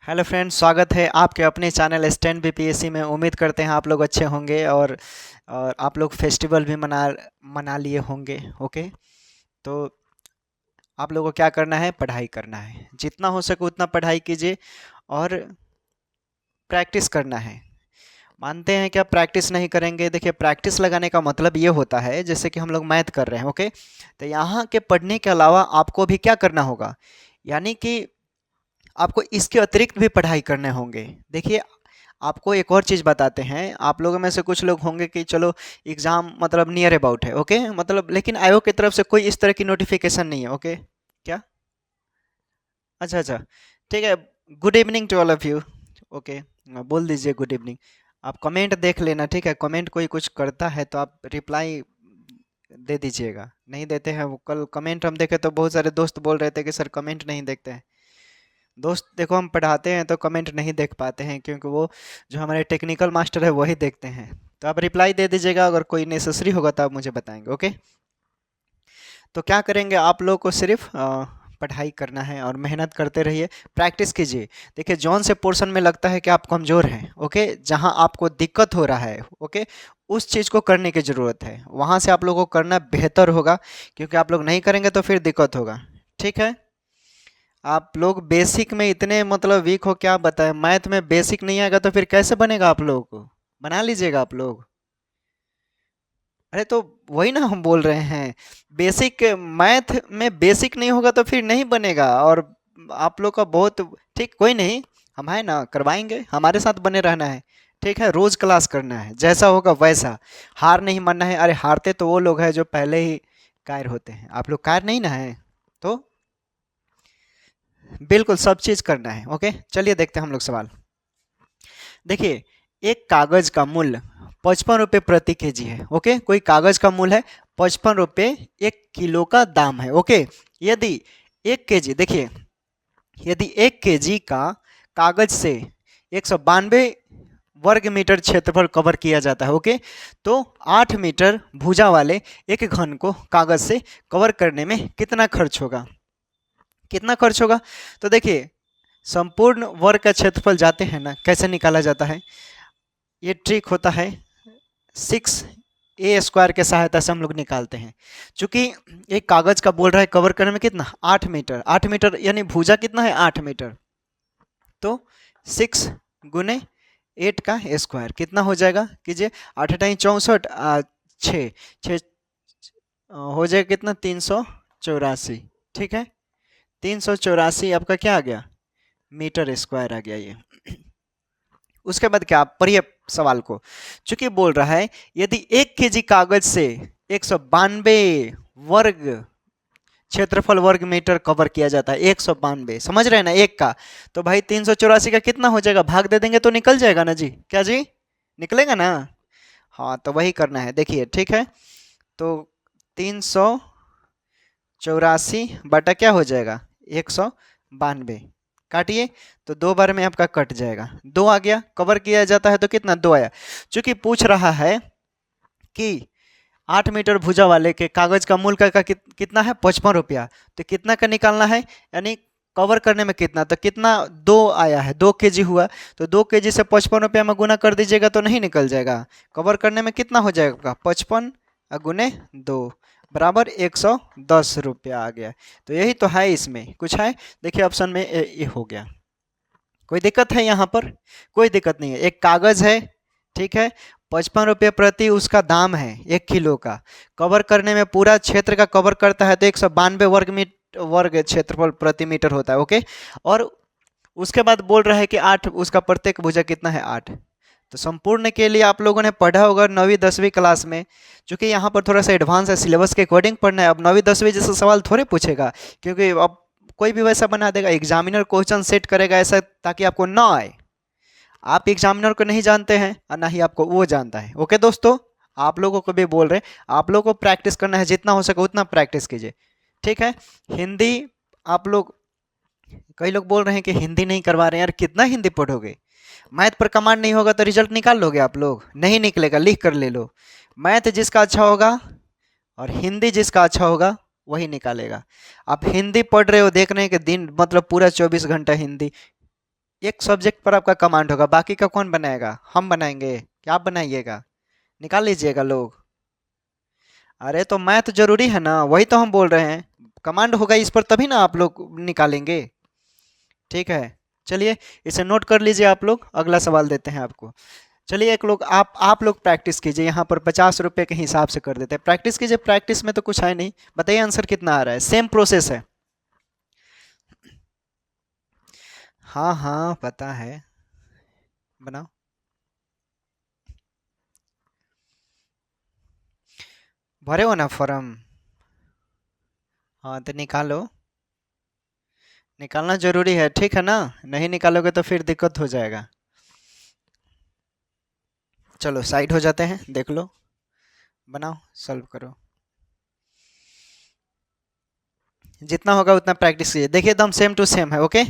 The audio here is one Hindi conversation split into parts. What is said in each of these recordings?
हेलो फ्रेंड्स, स्वागत है आपके अपने चैनल स्टैंड बीपीएससी में। उम्मीद करते हैं आप लोग अच्छे होंगे और आप लोग फेस्टिवल भी मना मना लिए होंगे। ओके, तो आप लोगों को क्या करना है? पढ़ाई करना है, जितना हो सके उतना पढ़ाई कीजिए और प्रैक्टिस करना है। मानते हैं कि आप प्रैक्टिस नहीं करेंगे। देखिए, प्रैक्टिस लगाने का मतलब ये होता है जैसे कि हम लोग मैथ कर रहे हैं। ओके, तो यहाँ के पढ़ने के अलावा आपको भी क्या करना होगा, यानी कि आपको इसके अतिरिक्त भी पढ़ाई करने होंगे। देखिए, आपको एक और चीज़ बताते हैं। आप लोगों में से कुछ लोग होंगे कि चलो एग्ज़ाम मतलब नियर अबाउट है, ओके, मतलब लेकिन आयोग की तरफ से कोई इस तरह की नोटिफिकेशन नहीं है। ओके, क्या? अच्छा अच्छा, ठीक है। Good evening to all of you. Okay, बोल दीजिए गुड इवनिंग। आप कमेंट देख लेना, ठीक है? कमेंट कोई कुछ करता है तो आप रिप्लाई दे दीजिएगा। नहीं देते हैं वो, कल कमेंट हम देखे तो बहुत सारे दोस्त बोल रहे थे कि सर कमेंट नहीं देखते हैं। दोस्त देखो, हम पढ़ाते हैं तो कमेंट नहीं देख पाते हैं, क्योंकि वो जो हमारे टेक्निकल मास्टर है वही देखते हैं। तो आप रिप्लाई दे दीजिएगा, अगर कोई नेसेसरी होगा तो आप मुझे बताएंगे। ओके, तो क्या करेंगे, आप लोग को सिर्फ पढ़ाई करना है और मेहनत करते रहिए, प्रैक्टिस कीजिए। देखिए, जौन से पोर्शन में लगता है कि आप कमज़ोर हैं, ओके, जहां आपको दिक्कत हो रहा है, ओके, उस चीज़ को करने की ज़रूरत है। वहां से आप लोगों को करना बेहतर होगा, क्योंकि आप लोग नहीं करेंगे तो फिर दिक्कत होगा। ठीक है? आप लोग बेसिक में इतने मतलब वीक हो, क्या बताएं। मैथ में बेसिक नहीं आएगा तो फिर कैसे बनेगा आप लोगों को? बना लीजिएगा आप लोग। अरे तो वही ना हम बोल रहे हैं, बेसिक मैथ में बेसिक नहीं होगा तो फिर नहीं बनेगा। और आप लोग का बहुत ठीक, कोई नहीं, हम है ना, करवाएंगे। हमारे साथ बने रहना है, ठीक है? रोज क्लास करना है, जैसा होगा वैसा। हार नहीं मानना है। अरे हारते तो वो लोग हैं जो पहले ही कायर होते हैं, आप लोग कायर नहीं ना है। तो बिल्कुल सब चीज़ करना है। ओके, चलिए देखते हैं हम लोग सवाल। देखिए, एक कागज का मूल्य 55 रुपये प्रति केजी है। ओके, कोई कागज का मूल्य है 55 रुपये, 1 किलो का दाम है। ओके, यदि 1 केजी, देखिए, यदि 1 केजी का कागज से 192 वर्ग मीटर क्षेत्रफल कवर किया जाता है, ओके, तो 8 मीटर भुजा वाले एक घन को कागज से कवर करने में कितना खर्च होगा? कितना खर्च होगा? तो देखिए, संपूर्ण वर्ग का क्षेत्रफल जाते हैं ना, कैसे निकाला जाता है? ये ट्रिक होता है, 6a² के सहायता से हम लोग निकालते हैं। चूंकि एक कागज का बोल रहा है कवर करने में कितना, 8 मीटर। 8 मीटर यानी भुजा कितना है, 8 मीटर। तो 6 × 8 का स्क्वायर कितना हो जाएगा, कीजिए। 8×8 = 64, छः छः हो जाएगा कितना, 384। ठीक है, 384 आपका क्या आ गया, मीटर स्क्वायर आ गया ये। उसके बाद क्या, आप पढ़िए सवाल को। चूंकि बोल रहा है यदि 1 केजी कागज से 192 वर्ग क्षेत्रफल वर्ग मीटर कवर किया जाता है, 192, समझ रहे हैं ना, एक का, तो भाई 384 का कितना हो जाएगा, भाग दे देंगे तो निकल जाएगा ना जी, क्या जी, निकलेगा ना? हाँ, तो वही करना है। देखिए, ठीक है, तो 384 बटा क्या हो जाएगा, 192, काटिए, तो 2 बार में आपका कट जाएगा, 2 आ गया। कवर किया जाता है तो कितना, 2 आया। चूंकि पूछ रहा है कि 8 मीटर भुजा वाले के कागज का मूल्य का कितना है, 55 रुपया, तो कितना का निकालना है, यानी कवर करने में कितना, तो कितना, 2 आया है, 2 केजी हुआ, तो 2 केजी से 55 रुपया में गुना कर दीजिएगा तो नहीं निकल जाएगा। कवर करने में कितना हो जाएगा, 55 गुने 2 बराबर 110 रुपया आ गया। तो यही तो है, इसमें कुछ है? देखिए, ऑप्शन में ये हो गया। कोई दिक्कत है यहाँ पर? कोई दिक्कत नहीं है। एक कागज है, ठीक है, 55 रुपये प्रति उसका दाम है, 1 किलो का। कवर करने में पूरा क्षेत्र का कवर करता है तो 192 वर्ग क्षेत्रफल प्रति मीटर होता है। ओके, और उसके बाद बोल रहा है कि 8, उसका प्रत्येक भुजा कितना है, 8। तो संपूर्ण के लिए आप लोगों ने पढ़ा होगा 9वीं 10वीं क्लास में। चूंकि यहाँ पर थोड़ा सा एडवांस है, सिलेबस के अकॉर्डिंग पढ़ना है। अब 9वीं 10वीं जैसा सवाल थोड़े पूछेगा, क्योंकि अब कोई भी वैसा बना देगा, एग्जामिनर क्वेश्चन सेट करेगा ऐसा ताकि आपको ना आए। आप एग्जामिनर को नहीं जानते हैं और ना ही आपको वो जानता है। ओके दोस्तों, आप लोगों को भी बोल रहे हैं, आप लोगों को प्रैक्टिस करना है, जितना हो सके उतना प्रैक्टिस कीजिए। ठीक है, हिंदी, आप लोग, कई लोग बोल रहे हैं कि हिंदी नहीं करवा रहे हैं। यार कितना हिंदी पढ़ोगे? मैथ पर कमांड नहीं होगा तो रिजल्ट निकाल लोगे आप लोग? नहीं निकलेगा, लिख कर ले लो। मैथ जिसका अच्छा होगा और हिंदी जिसका अच्छा होगा वही निकालेगा। आप हिंदी पढ़ रहे हो, देख रहे हैं कि दिन मतलब पूरा 24 घंटा हिंदी, एक सब्जेक्ट पर आपका कमांड होगा, बाकी का कौन बनाएगा? हम बनाएंगे, क्या आप बनाइएगा? निकाल लीजिएगा लोग। अरे तो मैथ जरूरी है ना, वही तो हम बोल रहे हैं। कमांड होगा इस पर तभी ना आप लोग निकालेंगे। ठीक है, चलिए इसे नोट कर लीजिए आप लोग, अगला सवाल देते हैं आपको। चलिए एक लोग आप लोग प्रैक्टिस कीजिए, यहाँ पर 50 रुपये के हिसाब से कर देते हैं। प्रैक्टिस कीजिए, प्रैक्टिस में तो कुछ है नहीं। बताइए आंसर कितना आ रहा है, सेम प्रोसेस है। हाँ हाँ पता है, बनाओ। भरे हो ना फॉर्म? हाँ तो निकालो, निकालना जरूरी है, ठीक है ना? नहीं निकालोगे तो फिर दिक्कत हो जाएगा। चलो साइड हो जाते हैं, देख लो, बनाओ, सॉल्व करो। जितना होगा उतना प्रैक्टिस कीजिए, देखिए एकदम सेम टू सेम है। ओके,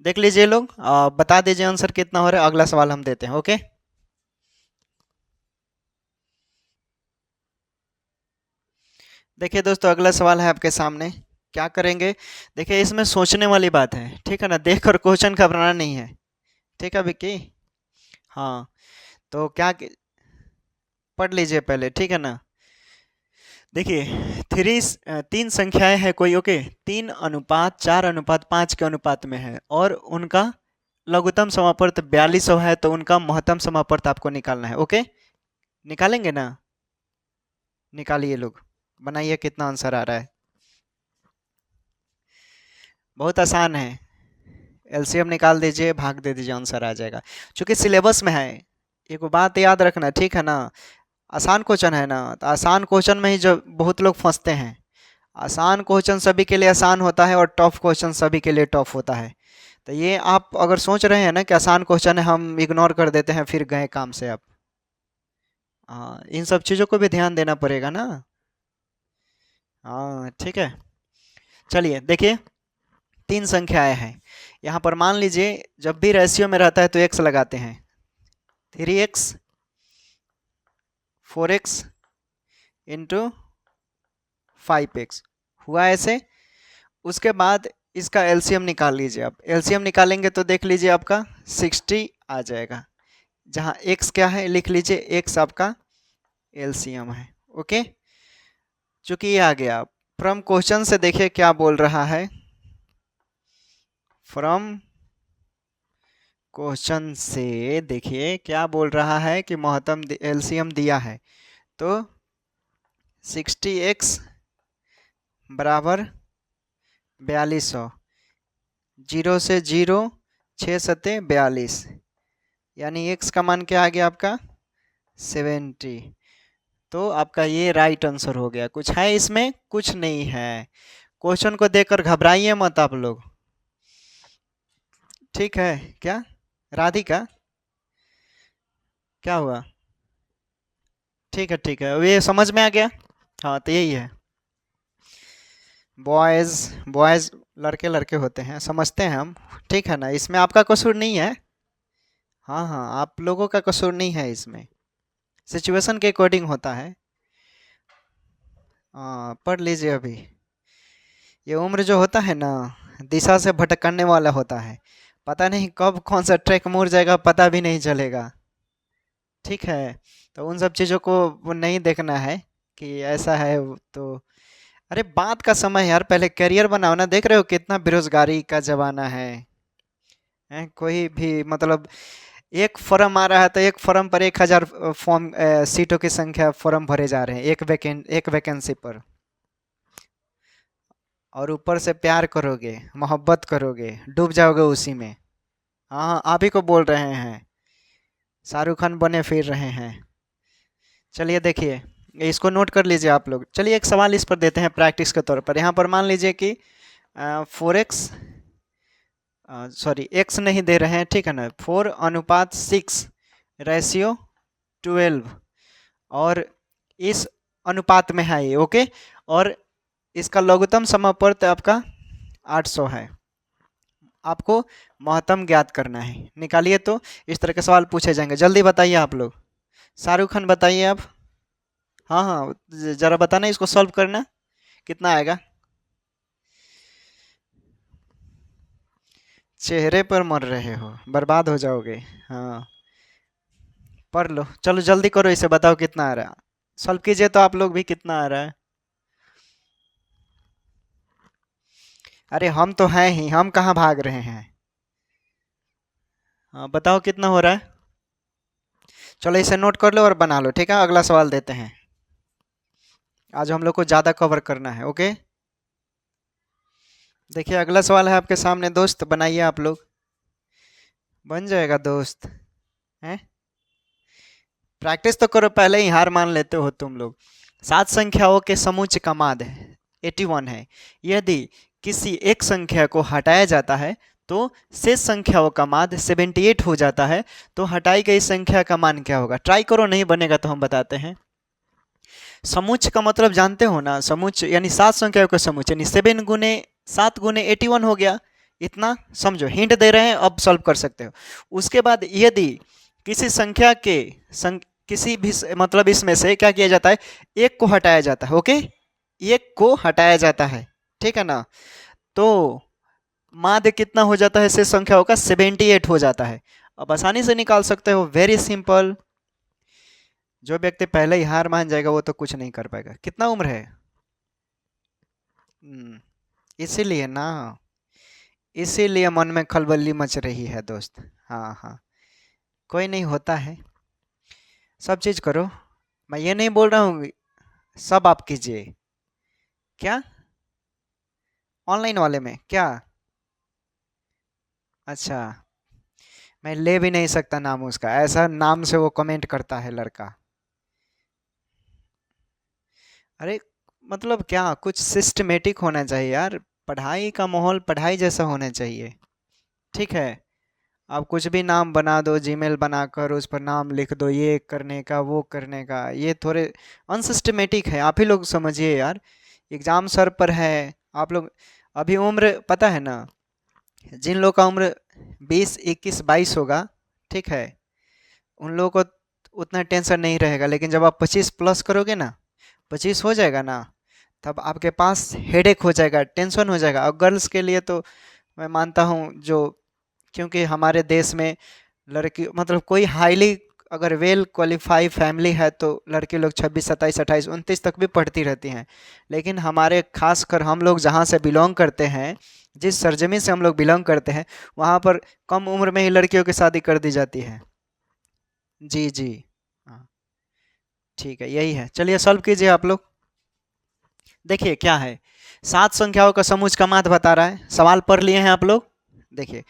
देख लीजिए लोग, बता दीजिए आंसर कितना हो रहा है, अगला सवाल हम देते हैं। ओके, देखिए दोस्तों अगला सवाल है आपके सामने। क्या करेंगे? देखिए इसमें सोचने वाली बात है, ठीक है ना? देख कर क्वेश्चन घबराना नहीं है। ठीक है विक्की? हाँ, तो पढ़ लीजिए पहले, ठीक है ना? देखिए तीन संख्याएं हैं कोई, ओके? 3:4:5 के अनुपात में है, और उनका लघुत्तम समापवर्त 4200 है, तो उनका महत्तम समापवर्त आपको निकालना है। ओके, निकालेंगे ना? निकालिए लोग, बनाइए कितना आंसर आ रहा है। बहुत आसान है, एलसीएम निकाल दीजिए, भाग दे दीजिए, आंसर आ जाएगा। क्योंकि सिलेबस में है, एक बात याद रखना, ठीक है ना? आसान क्वेश्चन है ना, तो आसान क्वेश्चन में ही जो बहुत लोग फंसते हैं। आसान क्वेश्चन सभी के लिए आसान होता है, और टफ क्वेश्चन सभी के लिए टफ होता है। तो ये आप अगर सोच रहे हैं ना कि आसान क्वेश्चन है, हम इग्नोर कर देते हैं, फिर गए काम से आप। हाँ, इन सब चीज़ों को भी ध्यान देना पड़ेगा ना। हाँ ठीक है, चलिए देखिए, तीन संख्याएं हैं यहाँ पर। मान लीजिए जब भी रेशियो में रहता है तो एक्स लगाते हैं। 3x 4x इंटू 5x हुआ ऐसे। उसके बाद इसका एलसीएम निकाल लीजिए आप। एलसीएम निकालेंगे तो देख लीजिए आपका 60 आ जाएगा। जहाँ x क्या है लिख लीजिए, x आपका एलसीएम है। ओके, चूंकि ये आ गया। फ्रॉम क्वेश्चन से देखिए क्या बोल रहा है। फ्रॉम क्वेश्चन से देखिए क्या बोल रहा है कि महत्तम एलसीएम दिया है, तो 60x बराबर 4200। जीरो से जीरो, 6×7 = 42, यानी x का मान क्या आ गया आपका 70। तो आपका ये राइट आंसर हो गया। कुछ है इसमें? कुछ नहीं है। क्वेश्चन को देखकर घबराइए मत आप लोग, ठीक है? क्या राधिका, क्या हुआ? ठीक है ठीक है, अब ये समझ में आ गया। हाँ तो यही है, बॉयज बॉयज लड़के लड़के होते हैं, समझते हैं हम, ठीक है ना? इसमें आपका कसूर नहीं है। हाँ हाँ, आप लोगों का कसूर नहीं है इसमें, सिचुएशन के अकॉर्डिंग होता है। हाँ पढ़ लीजिए अभी। ये उम्र जो होता है ना, दिशा से भटकने वाला होता है। पता नहीं कब कौन सा ट्रैक मुड़ जाएगा, पता भी नहीं चलेगा। ठीक है, तो उन सब चीज़ों को वो नहीं देखना है कि ऐसा है तो। अरे बात का समय है यार, पहले करियर बनाओ ना। देख रहे हो कितना बेरोजगारी का जमाना है, हैं? कोई भी मतलब एक फॉर्म आ रहा है तो एक फॉर्म पर 1000 फॉर्म सीटों की संख्या फॉर्म भरे जा रहे हैं, एक वैकेंसी पर। और ऊपर से प्यार करोगे, मोहब्बत करोगे, डूब जाओगे उसी में। हाँ हाँ, आप ही को बोल रहे हैं, शाहरुख खान बने फिर रहे हैं। चलिए देखिए, इसको नोट कर लीजिए आप लोग। चलिए एक सवाल इस पर देते हैं प्रैक्टिस के तौर पर। यहाँ पर मान लीजिए कि 4x, सॉरी एक्स नहीं दे रहे हैं, ठीक है ना? 4:6 रेशियो 12, और इस अनुपात में है ये। ओके, और इसका लघुत्तम समापवर्त आपका 800 है। आपको महत्तम ज्ञात करना है, निकालिए। तो इस तरह के सवाल पूछे जाएंगे, जल्दी बताइए आप लोग। शाहरुख खान बताइए आप। हाँ हाँ, जरा बताना, इसको सॉल्व करना कितना आएगा। चेहरे पर मर रहे हो, बर्बाद हो जाओगे। हाँ, पढ़ लो, चलो जल्दी करो, इसे बताओ कितना आ रहा है। सॉल्व कीजिए तो आप लोग भी, कितना आ रहा है। अरे हम तो हैं ही, हम कहाँ भाग रहे हैं। हाँ बताओ कितना हो रहा है। चलो इसे नोट कर लो और बना लो, ठीक है, अगला सवाल देते हैं। आज हम लोग को ज़्यादा कवर करना है, ओके। देखिए अगला सवाल है आपके सामने दोस्त, बनाइए आप लोग। बन जाएगा दोस्त, हैं। प्रैक्टिस तो करो, पहले ही हार मान लेते हो तुम लोग। सात संख्याओं के समूच का माध्य 81 है। यदि किसी एक संख्या को हटाया जाता है तो शेष संख्याओं का माध्य 78 हो जाता है। तो हटाई गई संख्या का मान क्या होगा। ट्राई करो, नहीं बनेगा तो हम बताते हैं। समुच्च का मतलब जानते हो ना, समुच्च यानी सात संख्याओं का समुच्च, यानी 7 गुने 81 हो गया। इतना समझो, हिंट दे रहे हैं, अब सॉल्व कर सकते हो। उसके बाद यदि किसी संख्या के किसी भी मतलब इसमें से क्या किया जाता है, एक को हटाया जाता है, ओके, एक को हटाया जाता है, ठीक है ना। तो माध्य कितना हो जाता है शेष संख्याओं का, 78 हो जाता है। अब आसानी से निकाल सकते हो, वेरी सिंपल। जो व्यक्ति पहले ही हार मान जाएगा वो तो कुछ नहीं कर पाएगा। कितना उम्र है। हम्म, इसीलिए ना, इसीलिए मन में खलबली मच रही है दोस्त। हाँ हाँ, कोई नहीं, होता है। सब चीज़ करो, मैं ये नहीं बोल रहा हूँ सब आप कीजिए। क्या, ऑनलाइन वाले में क्या। अच्छा, मैं ले भी नहीं सकता नाम उसका, ऐसा नाम से वो कमेंट करता है लड़का। अरे मतलब क्या, कुछ सिस्टमेटिक होना चाहिए यार। पढ़ाई का माहौल पढ़ाई जैसा होना चाहिए, ठीक है। आप कुछ भी नाम बना दो, जीमेल बनाकर उस पर नाम लिख दो, ये करने का वो करने का, ये थोड़े अनसिस्टमेटिक है। आप ही लोग समझिए यार, एग्ज़ाम सर पर है। आप लोग अभी उम्र पता है ना, जिन लोग का उम्र 20 21 22 होगा, ठीक है, उन लोगों को उतना टेंशन नहीं रहेगा। लेकिन जब आप 25 प्लस करोगे ना, 25 हो जाएगा ना, तब आपके पास हेडेक हो जाएगा, टेंशन हो जाएगा। और गर्ल्स के लिए तो मैं मानता हूँ जो, क्योंकि हमारे देश में लड़की मतलब कोई हाईली अगर वेल क्वालिफाई फैमिली है तो लड़के लोग 26 27 28 29 तक भी पढ़ती रहती हैं। लेकिन हमारे खासकर हम लोग जहाँ से बिलोंग करते हैं, जिस सरजमी से हम लोग बिलोंग करते हैं, वहाँ पर कम उम्र में ही लड़कियों की शादी कर दी जाती है। जी जी, हाँ, ठीक है, यही है। चलिए सॉल्व कीजिए आप लोग। देखिए क्या है, सात संख्याओं का समूह का माध्य बता रहा है। सवाल पढ़ लिए हैं आप लोग। देखिए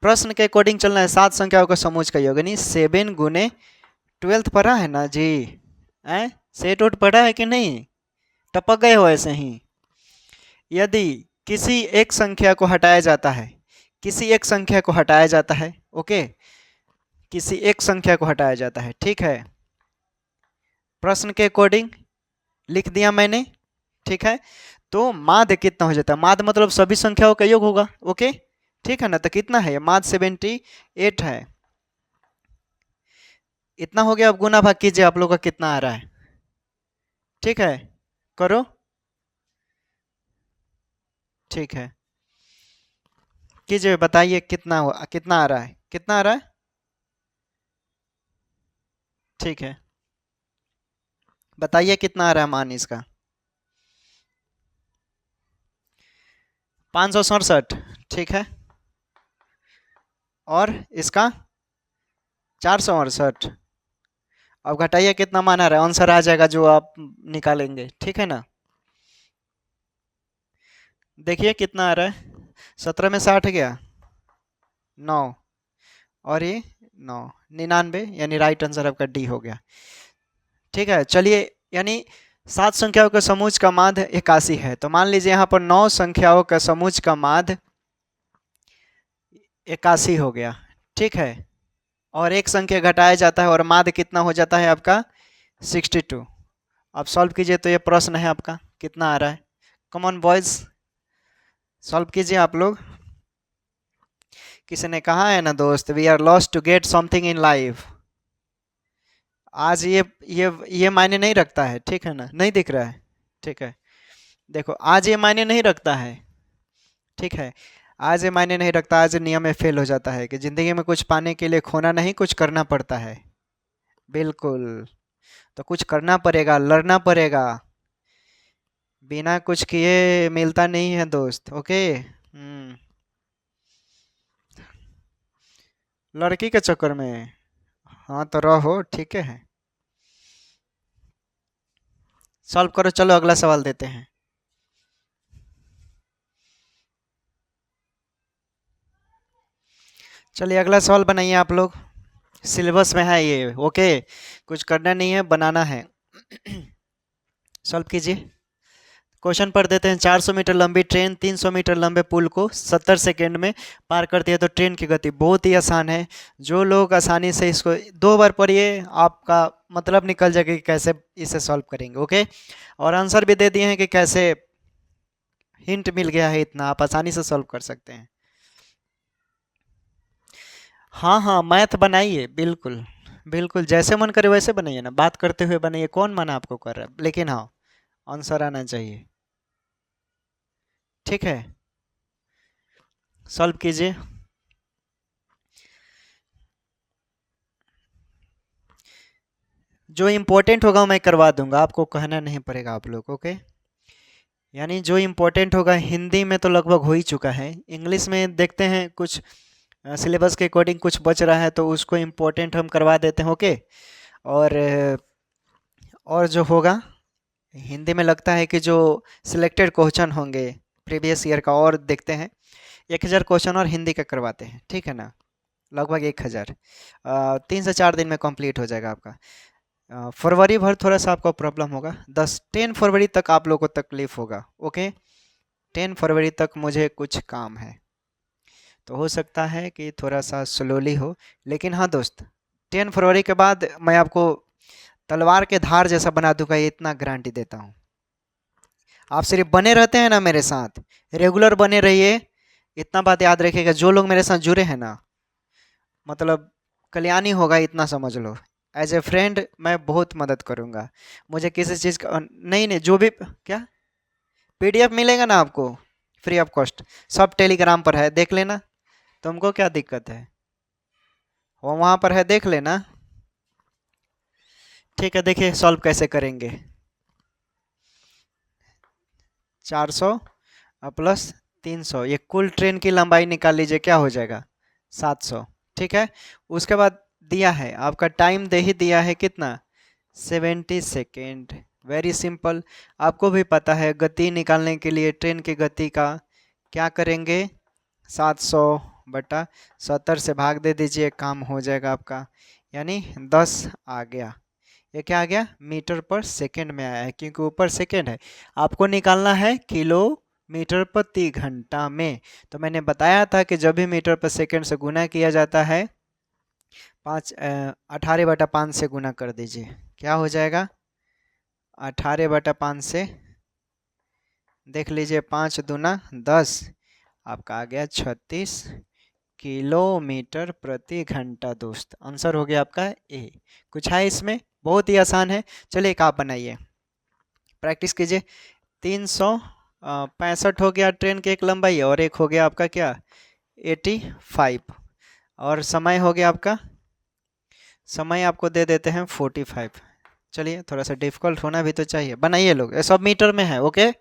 प्रश्न के अकॉर्डिंग चलना है। सात संख्याओं का समूह का योग, यानी 7 गुने 12 पढ़ा है ना जी। हैं, सेट उठ पढ़ा है कि नहीं, टपक गए हो ऐसे ही। यदि किसी एक संख्या को हटाया जाता है, किसी एक संख्या को हटाया जाता है, ओके, किसी एक संख्या को हटाया जाता है, ठीक है, प्रश्न के अकॉर्डिंग लिख दिया मैंने, ठीक है। तो माध्य कितना हो जाता है, माध्य मतलब सभी संख्याओं का योग होगा, ओके, ठीक है ना। तो कितना है, माध्य 78 है। इतना हो गया। अब गुना भाग कीजिए, आप लोग का कितना आ रहा है, ठीक है, करो, ठीक है, कीजिए, बताइए कितना हो, कितना आ रहा है, कितना आ रहा है, ठीक है, बताइए कितना आ रहा है मान इसका। 567, ठीक है, और इसका 468। अब घटाइए कितना मान आ रहा है, आंसर आ जाएगा जो आप निकालेंगे, ठीक है ना। देखिए कितना आ रहा है, 17 में 60 गया, 9, और ये 9, 99, यानी राइट आंसर आपका डी हो गया, ठीक है। चलिए, यानी सात संख्याओं के समूह का माध्य 81 है। तो मान लीजिए यहाँ पर 9 संख्याओं का समूह का माध्य 81 हो गया, ठीक है, और एक संख्या घटाया जाता है और माध्य कितना हो जाता है आपका 62। अब सॉल्व कीजिए, तो ये प्रश्न है आपका, कितना आ रहा है। कम ऑन बॉयज, सॉल्व कीजिए आप लोग। किसी ने कहा है ना दोस्त, we are lost to get something in life. आज ये मायने नहीं रखता है, ठीक है ना, नहीं दिख रहा है, ठीक है। देखो आज ये मायने नहीं रखता है, ठीक है। आज ये मायने नहीं रखता, आज ये नियम में फेल हो जाता है कि जिंदगी में कुछ पाने के लिए खोना नहीं, कुछ करना पड़ता है। बिल्कुल। तो कुछ करना पड़ेगा, लड़ना पड़ेगा। बिना कुछ किए मिलता नहीं है दोस्त। ओके। लड़की के चक्कर में। हाँ तो रहो, ठीक है। सॉल्व करो, चलो अगला सवाल देते हैं। चलिए अगला सवाल बनाइए आप लोग। सिलेबस में है ये। ओके। कुछ करना नहीं है, बनाना है। सॉल्व कीजिए। क्वेश्चन पढ़ देते हैं। 400 मीटर लंबी ट्रेन 300 मीटर लंबे पुल को 70 सेकेंड में पार करती है तो ट्रेन की गति। बहुत ही आसान है। जो लोग आसानी से इसको 2 बार पढ़िए, आपका मतलब निकल जाएगा कि कैसे इसे सॉल्व करेंगे। ओके। और आंसर भी दे दिए हैं कि कैसे, हिंट मिल गया है इतना, आप आसानी से सॉल्व कर सकते हैं। हाँ हाँ, मैथ बनाइए बिल्कुल। बिल्कुल जैसे मन करे वैसे बनाइए ना, बात करते हुए बनाइए, कौन मना आपको कर रहा है, लेकिन हाँ आंसर आना चाहिए। ठीक है। सॉल्व कीजिए। जो इम्पोर्टेंट होगा मैं करवा दूंगा, आपको कहना नहीं पड़ेगा आप लोग। ओके। यानी जो इम्पोर्टेंट होगा, हिंदी में तो लगभग हो ही चुका है, इंग्लिश में देखते हैं कुछ सिलेबस के अकॉर्डिंग कुछ बच रहा है तो उसको इम्पोर्टेंट हम करवा देते हैं। ओके। और और जो होगा हिंदी में, लगता है कि जो सिलेक्टेड क्वेश्चन होंगे प्रीवियस ईयर का, और देखते हैं 1000 क्वेश्चन और हिंदी का करवाते हैं। ठीक है ना। लगभग 1000। 3 से 4 दिन में कंप्लीट हो जाएगा आपका। फरवरी भर थोड़ा सा आपको प्रॉब्लम होगा, 10 फरवरी तक आप लोगों को तकलीफ होगा। ओके। 10 फरवरी तक मुझे कुछ काम है, तो हो सकता है कि थोड़ा सा स्लोली हो। लेकिन हाँ दोस्त, 10 फरवरी के बाद मैं आपको तलवार के धार जैसा बना दूंगा, ये इतना गारंटी देता हूँ। आप सिर्फ बने रहते हैं ना मेरे साथ, रेगुलर बने रहिए। इतना बात याद रखिएगा, जो लोग मेरे साथ जुड़े हैं ना, मतलब कल्याणी होगा, इतना समझ लो। एज ए फ्रेंड मैं बहुत मदद करूंगा। मुझे किसी चीज़ का नहीं, नहीं जो भी क्या, पीडीएफ मिलेगा ना आपको फ्री ऑफ कॉस्ट, सब टेलीग्राम पर है, देख लेना। तुमको क्या दिक्कत है, वो वहाँ पर है, देख लेना। ठीक है, देखिए सॉल्व कैसे करेंगे। 400 प्लस 300, ये कुल ट्रेन की लंबाई निकाल लीजिए, क्या हो जाएगा 700। ठीक है। उसके बाद दिया है आपका टाइम, दे ही दिया है कितना, 70 सेकेंड। Very simple. आपको भी पता है गति निकालने के लिए ट्रेन की गति का क्या करेंगे, 700/70 से भाग दे दीजिए, काम हो जाएगा आपका। यानी 10 आ गया। ये क्या आ गया, मीटर पर सेकंड में आया है, क्योंकि ऊपर सेकंड है। आपको निकालना है किलोमीटर प्रति घंटा में। तो मैंने बताया था कि जब भी मीटर पर सेकंड से गुना किया जाता है, 18/5 से गुना कर दीजिए, क्या हो जाएगा 18/5 से, देख लीजिए, 5×2 = 10, आपका आ गया 36 किलोमीटर प्रति घंटा। दोस्त आंसर हो गया आपका ए। कुछ है इसमें, बहुत ही आसान है। चलिए एक आप बनाइए, प्रैक्टिस कीजिए। 365 हो गया ट्रेन की एक लंबाई, और एक हो गया आपका क्या, 85। और समय हो गया आपका, समय आपको दे देते हैं 45। चलिए थोड़ा सा डिफिकल्ट होना भी तो चाहिए, बनाइए लोग, ये सब मीटर में है। ओके।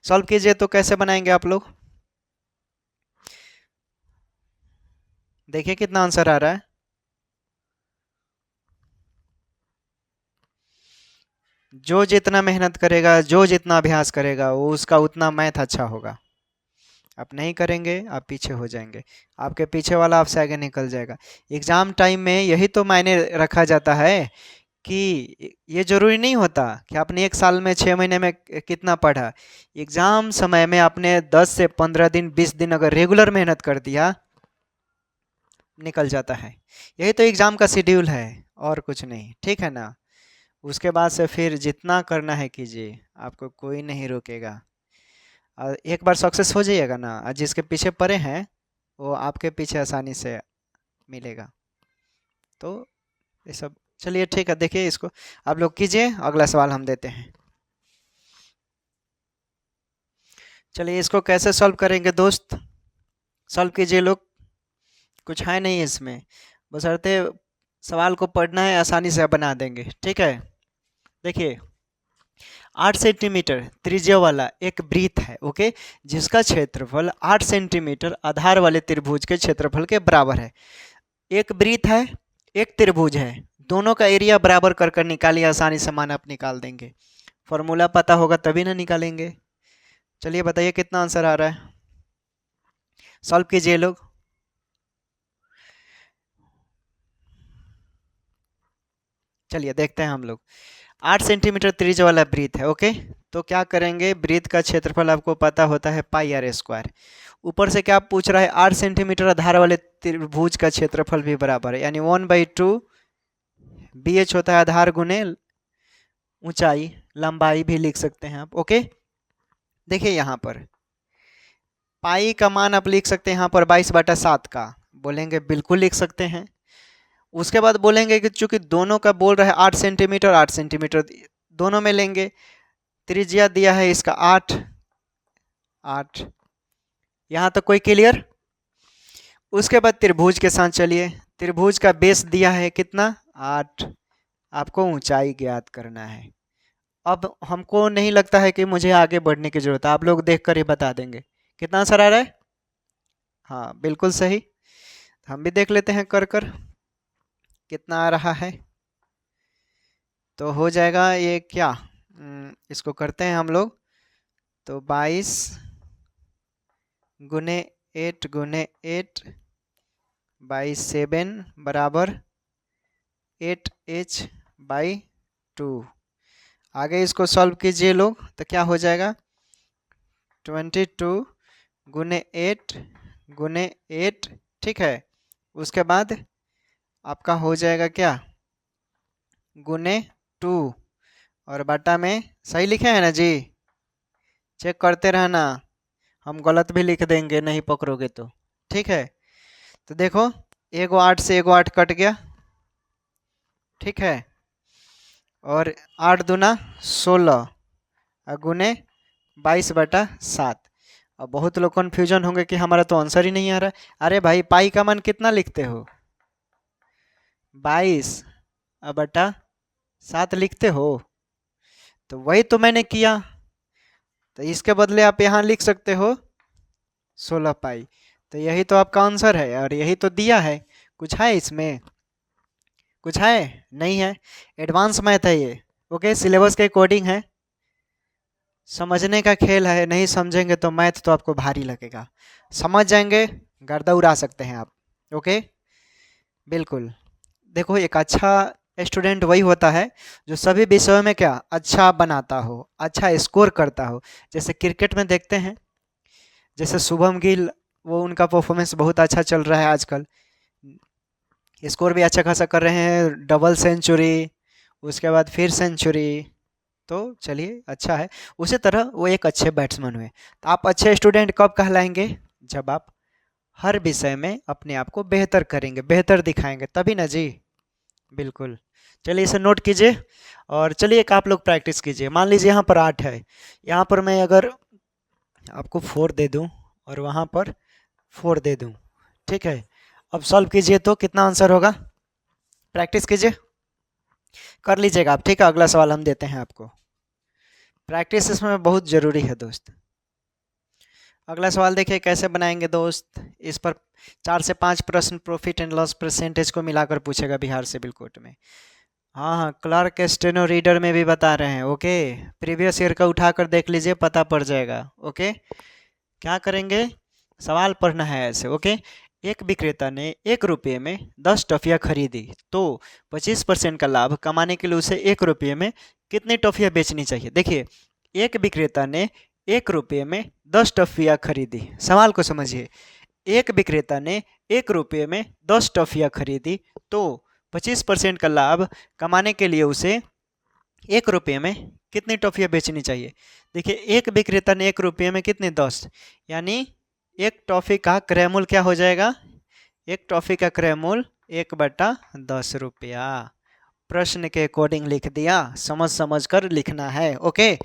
सॉल्व कीजिए, तो कैसे बनाएंगे आप लोग, देखिए कितना आंसर आ रहा है। जो जितना मेहनत करेगा, जो जितना अभ्यास करेगा, वो उसका उतना मैथ अच्छा होगा। आप नहीं करेंगे, आप पीछे हो जाएंगे, आपके पीछे वाला आपसे आगे निकल जाएगा। एग्ज़ाम टाइम में यही तो मायने रखा जाता है कि ये जरूरी नहीं होता कि आपने 1 साल में 6 महीने में कितना पढ़ा। एग्ज़ाम समय में आपने 10 से 15 दिन 20 दिन अगर रेगुलर मेहनत कर दिया, निकल जाता है। यही तो एग्ज़ाम का शेड्यूल है, और कुछ नहीं। ठीक है ना। उसके बाद से फिर जितना करना है कीजिए, आपको कोई नहीं रोकेगा। और एक बार सक्सेस हो जाइएगा ना, और जिसके पीछे पड़े हैं वो आपके पीछे आसानी से मिलेगा। तो ये सब, चलिए ठीक है, देखिए इसको आप लोग कीजिए, अगला सवाल हम देते हैं। चलिए इसको कैसे सॉल्व करेंगे दोस्त, सॉल्व कीजिए लोग, कुछ है नहीं इसमें, बशर्ते सवाल को पढ़ना है, आसानी से आप बना देंगे। ठीक है, देखिए 8 सेंटीमीटर त्रिज्या वाला एक वृत्त है, ओके, जिसका क्षेत्रफल 8 सेंटीमीटर आधार वाले त्रिभुज के क्षेत्रफल के बराबर है। एक वृत्त है, एक त्रिभुज है, दोनों का एरिया बराबर कर कर निकालिए, आसानी से मान आप निकाल देंगे। फॉर्मूला पता होगा तभी ना निकालेंगे। चलिए बताइए कितना आंसर आ रहा है, सॉल्व कीजिए लोग। चलिए देखते हैं हम लोग। 8 सेंटीमीटर त्रिज्या वाला वृत्त है, ओके, तो क्या करेंगे, वृत्त का क्षेत्रफल आपको पता होता है पाई आर स्क्वायर। ऊपर से क्या पूछ रहा है, 8 सेंटीमीटर आधार वाले त्रिभुज का क्षेत्रफल भी बराबर है, यानी 1/2 BH होता है आधार गुने ऊंचाई, लंबाई भी लिख सकते हैं आप, ओके। देखिए यहाँ पर पाई का मान आप लिख सकते हैं यहाँ पर 22/7 का, बोलेंगे बिल्कुल लिख सकते हैं। उसके बाद बोलेंगे कि चूंकि दोनों का बोल रहा है 8 सेंटीमीटर 8 सेंटीमीटर, दोनों में लेंगे, त्रिज्या दिया है इसका 8 यहाँ तक कोई क्लियर। उसके बाद त्रिभुज के साथ चलिए, त्रिभुज का बेस दिया है कितना 8, आपको ऊंचाई ज्ञात करना है। अब हमको नहीं लगता है कि मुझे आगे बढ़ने की जरूरत है, आप लोग देख कर ही बता देंगे कितना आंसर आ रहा है। हाँ बिल्कुल सही, हम भी देख लेते हैं कर कर कितना आ रहा है। तो हो जाएगा ये क्या, इसको करते हैं हम लोग, तो 22 गुने 8 गुने 8 7 बराबर 8h/2। आगे इसको सॉल्व कीजिए लोग, तो क्या हो जाएगा 22 गुने 8 गुने 8, ठीक है। उसके बाद आपका हो जाएगा क्या गुने 2 और बटा में, सही लिखे हैं ना जी, चेक करते रहना, हम गलत भी लिख देंगे नहीं पकड़ोगे तो, ठीक है। तो देखो एगो 8 से एगो 8 कट गया, ठीक है, और 8 दूना 16 गुने 22/7। अब बहुत लोग कन्फ्यूजन होंगे कि हमारा तो आंसर ही नहीं आ रहा है। अरे भाई पाई का मान कितना लिखते हो, 22/7 लिखते हो, तो वही तो मैंने किया, तो इसके बदले आप यहाँ लिख सकते हो 16 पाई, तो यही तो आपका आंसर है और यही तो दिया है। कुछ है इसमें, कुछ है नहीं है, एडवांस मैथ है ये, ओके, सिलेबस के अकॉर्डिंग है, समझने का खेल है, नहीं समझेंगे तो मैथ तो आपको भारी लगेगा, समझ जाएंगे गर्दा उड़ा सकते हैं आप, ओके बिल्कुल। देखो एक अच्छा स्टूडेंट वही होता है जो सभी विषयों में क्या अच्छा बनाता हो, अच्छा स्कोर करता हो। जैसे क्रिकेट में देखते हैं, जैसे शुभम गिल, वो उनका परफॉर्मेंस बहुत अच्छा चल रहा है आजकल, स्कोर भी अच्छा खासा कर रहे हैं, डबल सेंचुरी, उसके बाद फिर सेंचुरी, तो चलिए अच्छा है। उसी तरह वो एक अच्छे बैट्समैन हुए। तो आप अच्छे स्टूडेंट कब कहलाएंगे, जब आप हर विषय में अपने आप को बेहतर करेंगे, बेहतर दिखाएंगे, तभी ना जी, बिल्कुल। चलिए इसे नोट कीजिए और चलिए एक आप लोग प्रैक्टिस कीजिए। मान लीजिए यहाँ पर 8 है, यहाँ पर मैं अगर आपको 4 दे दूँ और वहाँ पर 4 दे दूँ, ठीक है, अब सॉल्व कीजिए तो कितना आंसर होगा, प्रैक्टिस कीजिए, कर लीजिएगा आप, ठीक है। अगला सवाल हम देते हैं आपको, प्रैक्टिस इसमें बहुत ज़रूरी है दोस्त। अगला सवाल देखिए कैसे बनाएंगे दोस्त, इस पर 4 से 5 प्रश्न प्रॉफिट एंड लॉस परसेंटेज को मिलाकर पूछेगा बिहार सिविल कोर्ट में। हाँ हाँ, क्लर्क स्टेनो रीडर में भी बता रहे हैं, ओके, प्रीवियस ईयर का उठाकर देख लीजिए, पता पड़ जाएगा, ओके। क्या करेंगे, सवाल पढ़ना है ऐसे, ओके। एक विक्रेता ने 1 रुपये में 10 टॉफियाँ खरीदी, तो 25% का लाभ कमाने के लिए उसे 1 रुपये में कितनी टॉफियाँ बेचनी चाहिए। देखिए एक विक्रेता ने 1 रुपये में 10 टॉफियाँ खरीदी, सवाल को समझिए, एक विक्रेता ने 1 रुपये में 10 टॉफियाँ खरीदी, तो 25% का लाभ कमाने के लिए उसे 1 रुपये में कितनी टॉफियाँ बेचनी चाहिए। देखिए एक विक्रेता ने 1 रुपये में कितने 10, यानी एक टॉफी का क्रय मूल्य क्या हो जाएगा, एक टॉफी का क्रय मूल्य 1/10 रुपया। प्रश्न के अकॉर्डिंग लिख दिया, समझ समझ कर लिखना है, ओके।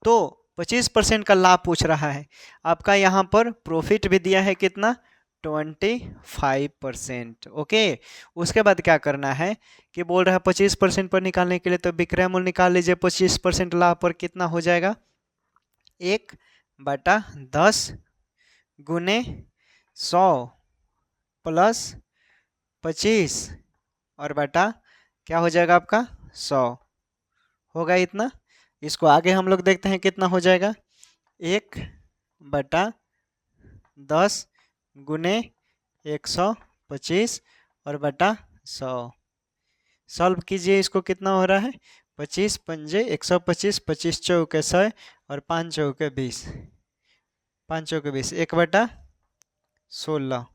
तो 25% का लाभ पूछ रहा है, आपका यहाँ पर प्रॉफिट भी दिया है कितना 25%। ओके, उसके बाद क्या करना है कि बोल रहा है 25% पर निकालने के लिए, तो विक्रय मूल्य निकाल लीजिए। 25% लाभ पर कितना हो जाएगा, 1/10 गुने 100 प्लस 25 और बटा क्या हो जाएगा आपका 100 होगा इतना। इसको आगे हम लोग देखते हैं कितना हो जाएगा, 1/10 गुने 125 और बटा 100। सॉल्व कीजिए, इसको कितना हो रहा है, 25 पंजे 125, 25 चौके 100 और 5 चौके 20, 5 चौके 20, 1/16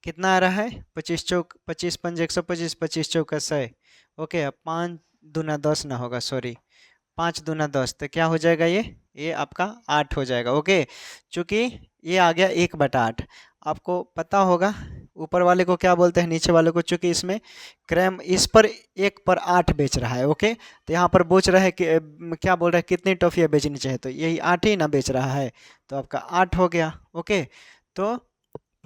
कितना आ रहा है, 25 पंजे 125, 25 चौका 100। ओके, अब 5 दूना 10 ना होगा, सॉरी, 5 दूना 10, तो क्या हो जाएगा, ये आपका 8 हो जाएगा। ओके, चूंकि ये आ गया 1/8। आपको पता होगा ऊपर वाले को क्या बोलते हैं, नीचे वाले को, चूंकि इसमें क्रैम इस पर 1/8 बेच रहा है। ओके, तो यहाँ पर बोच रहा है कि क्या बोल रहा है, कितनी टॉफियाँ बेचनी चाहिए, तो यही 8 ही ना बेच रहा है, तो आपका 8 हो गया। ओके, तो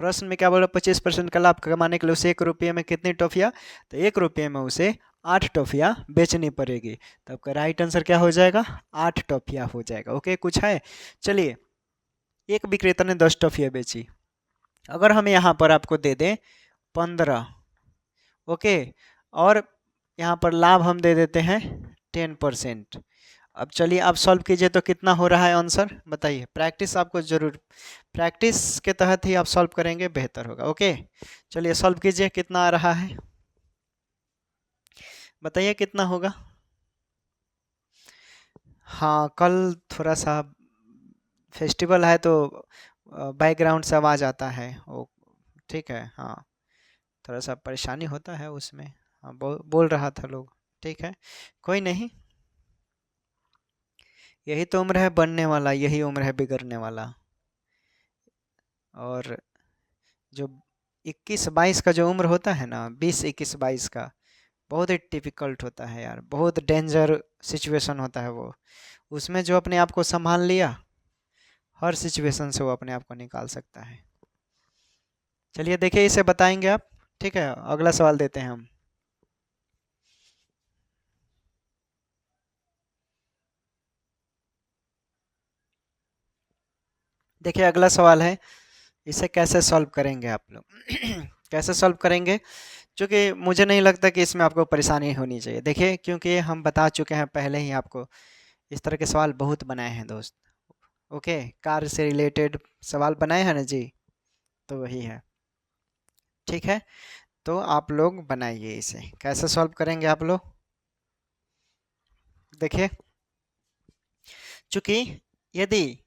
प्रश्न में क्या बोल रहा है, 25% का लाभ कमाने के लिए उसे 1 रुपये में कितनी टॉफियाँ, तो 1 रुपये में उसे 8 टॉफियाँ बेचनी पड़ेगी। तो आपका राइट आंसर क्या हो जाएगा, 8 टॉफियाँ हो जाएगा। ओके, कुछ है, चलिए, एक विक्रेता ने 10 टॉफियाँ बेची, अगर हम यहाँ पर आपको दे दें 15, ओके, और यहाँ पर लाभ हम दे देते हैं 10%। अब चलिए आप सॉल्व कीजिए, तो कितना हो रहा है आंसर बताइए। प्रैक्टिस आपको जरूर, प्रैक्टिस के तहत ही आप सॉल्व करेंगे, बेहतर होगा। ओके, चलिए सॉल्व कीजिए, कितना आ रहा है बताइए, कितना होगा। हाँ, कल थोड़ा सा फेस्टिवल है, तो बैकग्राउंड से आवाज़ आता है वो, ठीक है, हाँ, थोड़ा सा परेशानी होता है उसमें। हाँ, बोल रहा था लोग, ठीक है, कोई नहीं, यही तो उम्र है बनने वाला, यही उम्र है बिगड़ने वाला। और जो 21-22 का जो उम्र होता है ना, 20-21-22 का, बहुत ही टिपिकल्ट होता है यार, बहुत डेंजर सिचुएशन होता है वो। उसमें जो अपने आप को संभाल लिया, हर सिचुएशन से वो अपने आप को निकाल सकता है। चलिए देखिए, इसे बताएंगे आप, ठीक है, अगला सवाल देते हैं हम। देखिए अगला सवाल है, इसे कैसे सॉल्व करेंगे आप लोग कैसे सॉल्व करेंगे, क्योंकि मुझे नहीं लगता कि इसमें आपको परेशानी होनी चाहिए। देखिए, क्योंकि हम बता चुके हैं पहले ही आपको, इस तरह के सवाल बहुत बनाए हैं दोस्त। ओके, कार से रिलेटेड सवाल बनाए हैं ना जी, तो वही है, ठीक है, तो आप लोग बनाइए, इसे कैसे सॉल्व करेंगे आप लोग। देखिए, चूंकि यदि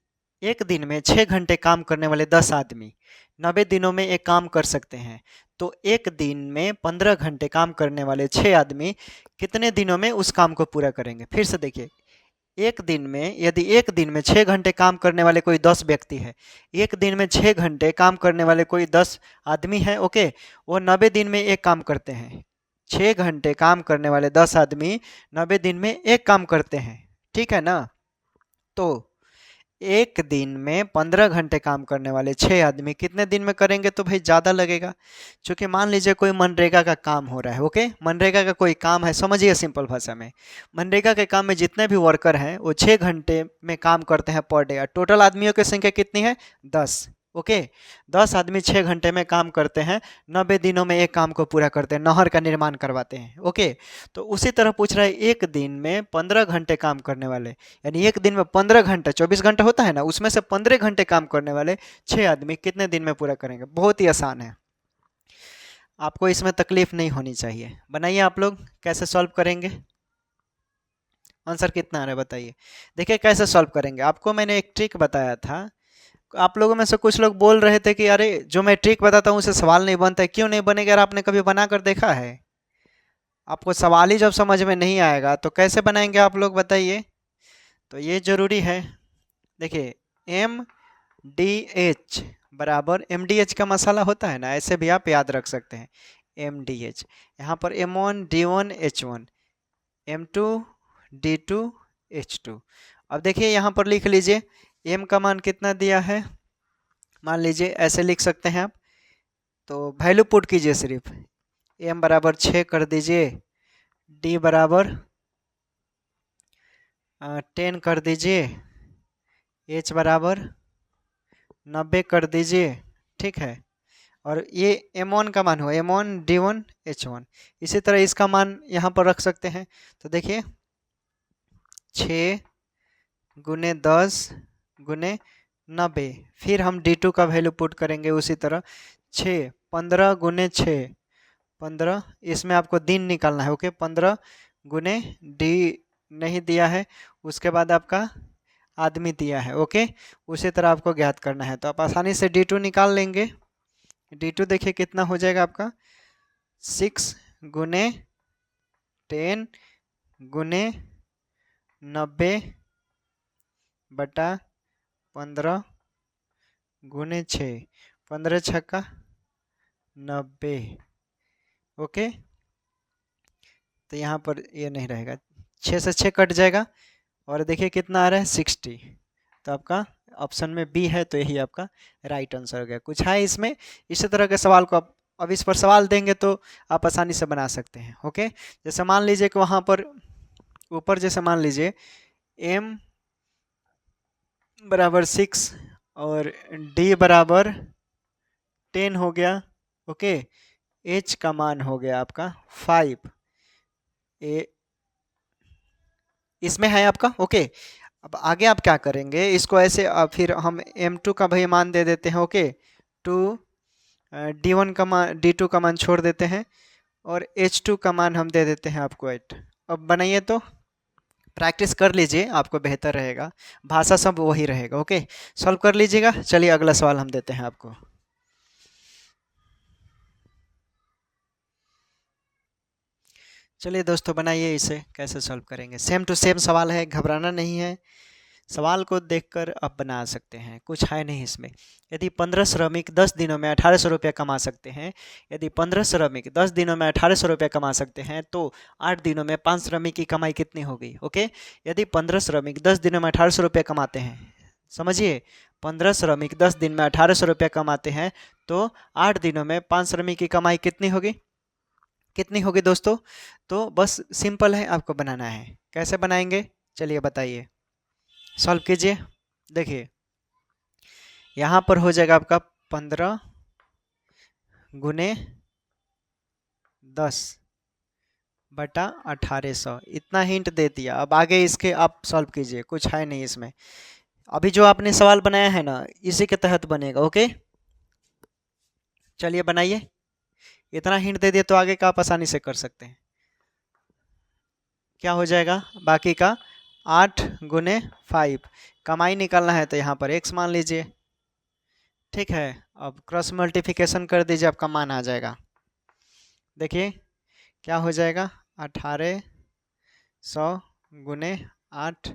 एक दिन में 6 घंटे काम करने वाले 10 आदमी 90 दिनों में एक काम कर सकते हैं, तो एक दिन में 15 घंटे काम करने वाले 6 आदमी कितने दिनों में उस काम को पूरा करेंगे। फिर से देखिए, एक दिन में यदि एक दिन में 6 घंटे काम करने वाले कोई 10 व्यक्ति है, एक दिन में 6 घंटे काम करने वाले कोई 10 आदमी हैं, ओके, वो 90 दिन में एक काम करते हैं। 6 घंटे काम करने वाले 10 आदमी 90 दिन में एक काम करते हैं, ठीक है ना। तो एक दिन में 15 घंटे काम करने वाले 6 आदमी कितने दिन में करेंगे, तो भाई ज़्यादा लगेगा। क्योंकि मान लीजिए कोई मनरेगा का काम हो रहा है, ओके, मनरेगा का कोई काम है, समझिए सिंपल भाषा में, मनरेगा के काम में जितने भी वर्कर हैं वो 6 घंटे में काम करते हैं पर डे, और टोटल आदमियों की संख्या कितनी है, 10। ओके, 10 आदमी 6 घंटे में काम करते हैं, 90 दिनों में एक काम को पूरा करते हैं, नहर का निर्माण करवाते हैं। ओके, तो उसी तरह पूछ रहा है, एक दिन में 15 घंटे काम करने वाले, यानी एक दिन में 15 घंटे, 24 घंटे होता है ना, उसमें से 15 घंटे काम करने वाले 6 आदमी कितने दिन में पूरा करेंगे। बहुत ही आसान है, आपको इसमें तकलीफ नहीं होनी चाहिए। बनाइए आप लोग, कैसे सॉल्व करेंगे, आंसर कितना आ रहा है बताइए। देखिए कैसे सॉल्व करेंगे, आपको मैंने एक ट्रिक बताया था, आप लोगों में से कुछ लोग बोल रहे थे कि अरे जो मैं ट्रिक बताता हूँ उसे सवाल नहीं बनता है, क्यों नहीं बनेगा, यार आपने कभी बना कर देखा है। आपको सवाल ही जब समझ में नहीं आएगा तो कैसे बनाएंगे आप लोग बताइए। तो ये जरूरी है। देखिए, एम डी एच बराबर एम डी एच का मसाला होता है ना, ऐसे भी आप याद रख सकते हैं, एम डी एच, यहाँ पर M1 D1 H1, M2 D2 H2। अब देखिए यहाँ पर लिख लीजिए, एम का मान कितना दिया है मान लीजिए ऐसे लिख सकते हैं आप। तो वैल्यू पुट कीजिए सिर्फ, एम बराबर 6 कर दीजिए, डी बराबर 10 कर दीजिए, एच बराबर 90 कर दीजिए। ठीक है, और ये M1 का मान हुआ, M1 D1 H1। इसी तरह इसका मान यहाँ पर रख सकते हैं। तो देखिए 6 गुने 10 गुने 90, फिर हम D2 का वैल्यू पुट करेंगे उसी तरह 6, 15 गुने 6, 15, इसमें आपको दिन निकालना है। ओके, 15 गुने डी नहीं दिया है, उसके बाद आपका आदमी दिया है। ओके, उसी तरह आपको ज्ञात करना है। तो आप आसानी से D2 निकाल लेंगे। D2 देखिए कितना हो जाएगा आपका, 6 गुने 10 गुने 90 बटा 15 गुने 6, 15 छक्का 90। ओके, तो यहाँ पर ये नहीं रहेगा, 6 से 6 कट जाएगा, और देखिए कितना आ रहा है 60। तो आपका ऑप्शन में बी है, तो यही आपका राइट आंसर हो गया। कुछ है इसमें, इसी तरह के सवाल को आप अब इस पर सवाल देंगे तो आप आसानी से बना सकते हैं। ओके, जैसे मान लीजिए कि वहाँ पर ऊपर जैसे मान लीजिए m बराबर 6 और d बराबर 10 हो गया। ओके, h का मान हो गया आपका 5, ए इसमें है आपका। ओके, अब आगे आप क्या करेंगे, इसको ऐसे फिर हम m2 का भाई मान दे देते हैं। ओके, 2 d1 का मान, d2 का मान छोड़ देते हैं, और h2 का मान हम दे देते हैं आपको 8। अब बनाइए, तो प्रैक्टिस कर लीजिए, आपको बेहतर रहेगा, भाषा सब वही रहेगा। ओके, सॉल्व कर लीजिएगा। चलिए अगला सवाल हम देते हैं आपको। चलिए दोस्तों, बनाइए, इसे कैसे सॉल्व करेंगे। सेम टू सेम सवाल है, घबराना नहीं है, सवाल को देखकर आप बना सकते हैं, कुछ है नहीं इसमें। यदि 15 श्रमिक 10 दिनों में 1800 रुपये कमा सकते हैं, यदि 15 श्रमिक 10 दिनों में 1800 रुपये कमा सकते हैं, तो 8 दिनों में 5 श्रमिक की कमाई कितनी होगी। ओके, यदि 15 श्रमिक 10 दिनों में 1800 रुपये कमाते हैं, समझिए 15 श्रमिक 10 दिन में 1800 रुपये कमाते हैं, तो 8 दिनों में 5 श्रमिक की कमाई कितनी होगी, कितनी होगी दोस्तों। तो बस सिंपल है, आपको बनाना है। कैसे बनाएंगे, चलिए बताइए, सॉल्व कीजिए। देखिए यहाँ पर हो जाएगा आपका 15 गुने 10 बटा 1800, इतना हिंट दे दिया। अब आगे इसके आप सॉल्व कीजिए, कुछ है नहीं इसमें। अभी जो आपने सवाल बनाया है ना, इसी के तहत बनेगा। ओके, चलिए बनाइए। इतना हिंट दे दिया तो आगे का आप आसानी से कर सकते हैं। क्या हो जाएगा बाकी का, 8 गुने 5, कमाई निकालना है तो यहाँ पर x मान लीजिए। ठीक है, अब क्रॉस मल्टीप्लिकेशन कर दीजिए, आपका मान आ जाएगा। देखिए क्या हो जाएगा, 1800 गुने 8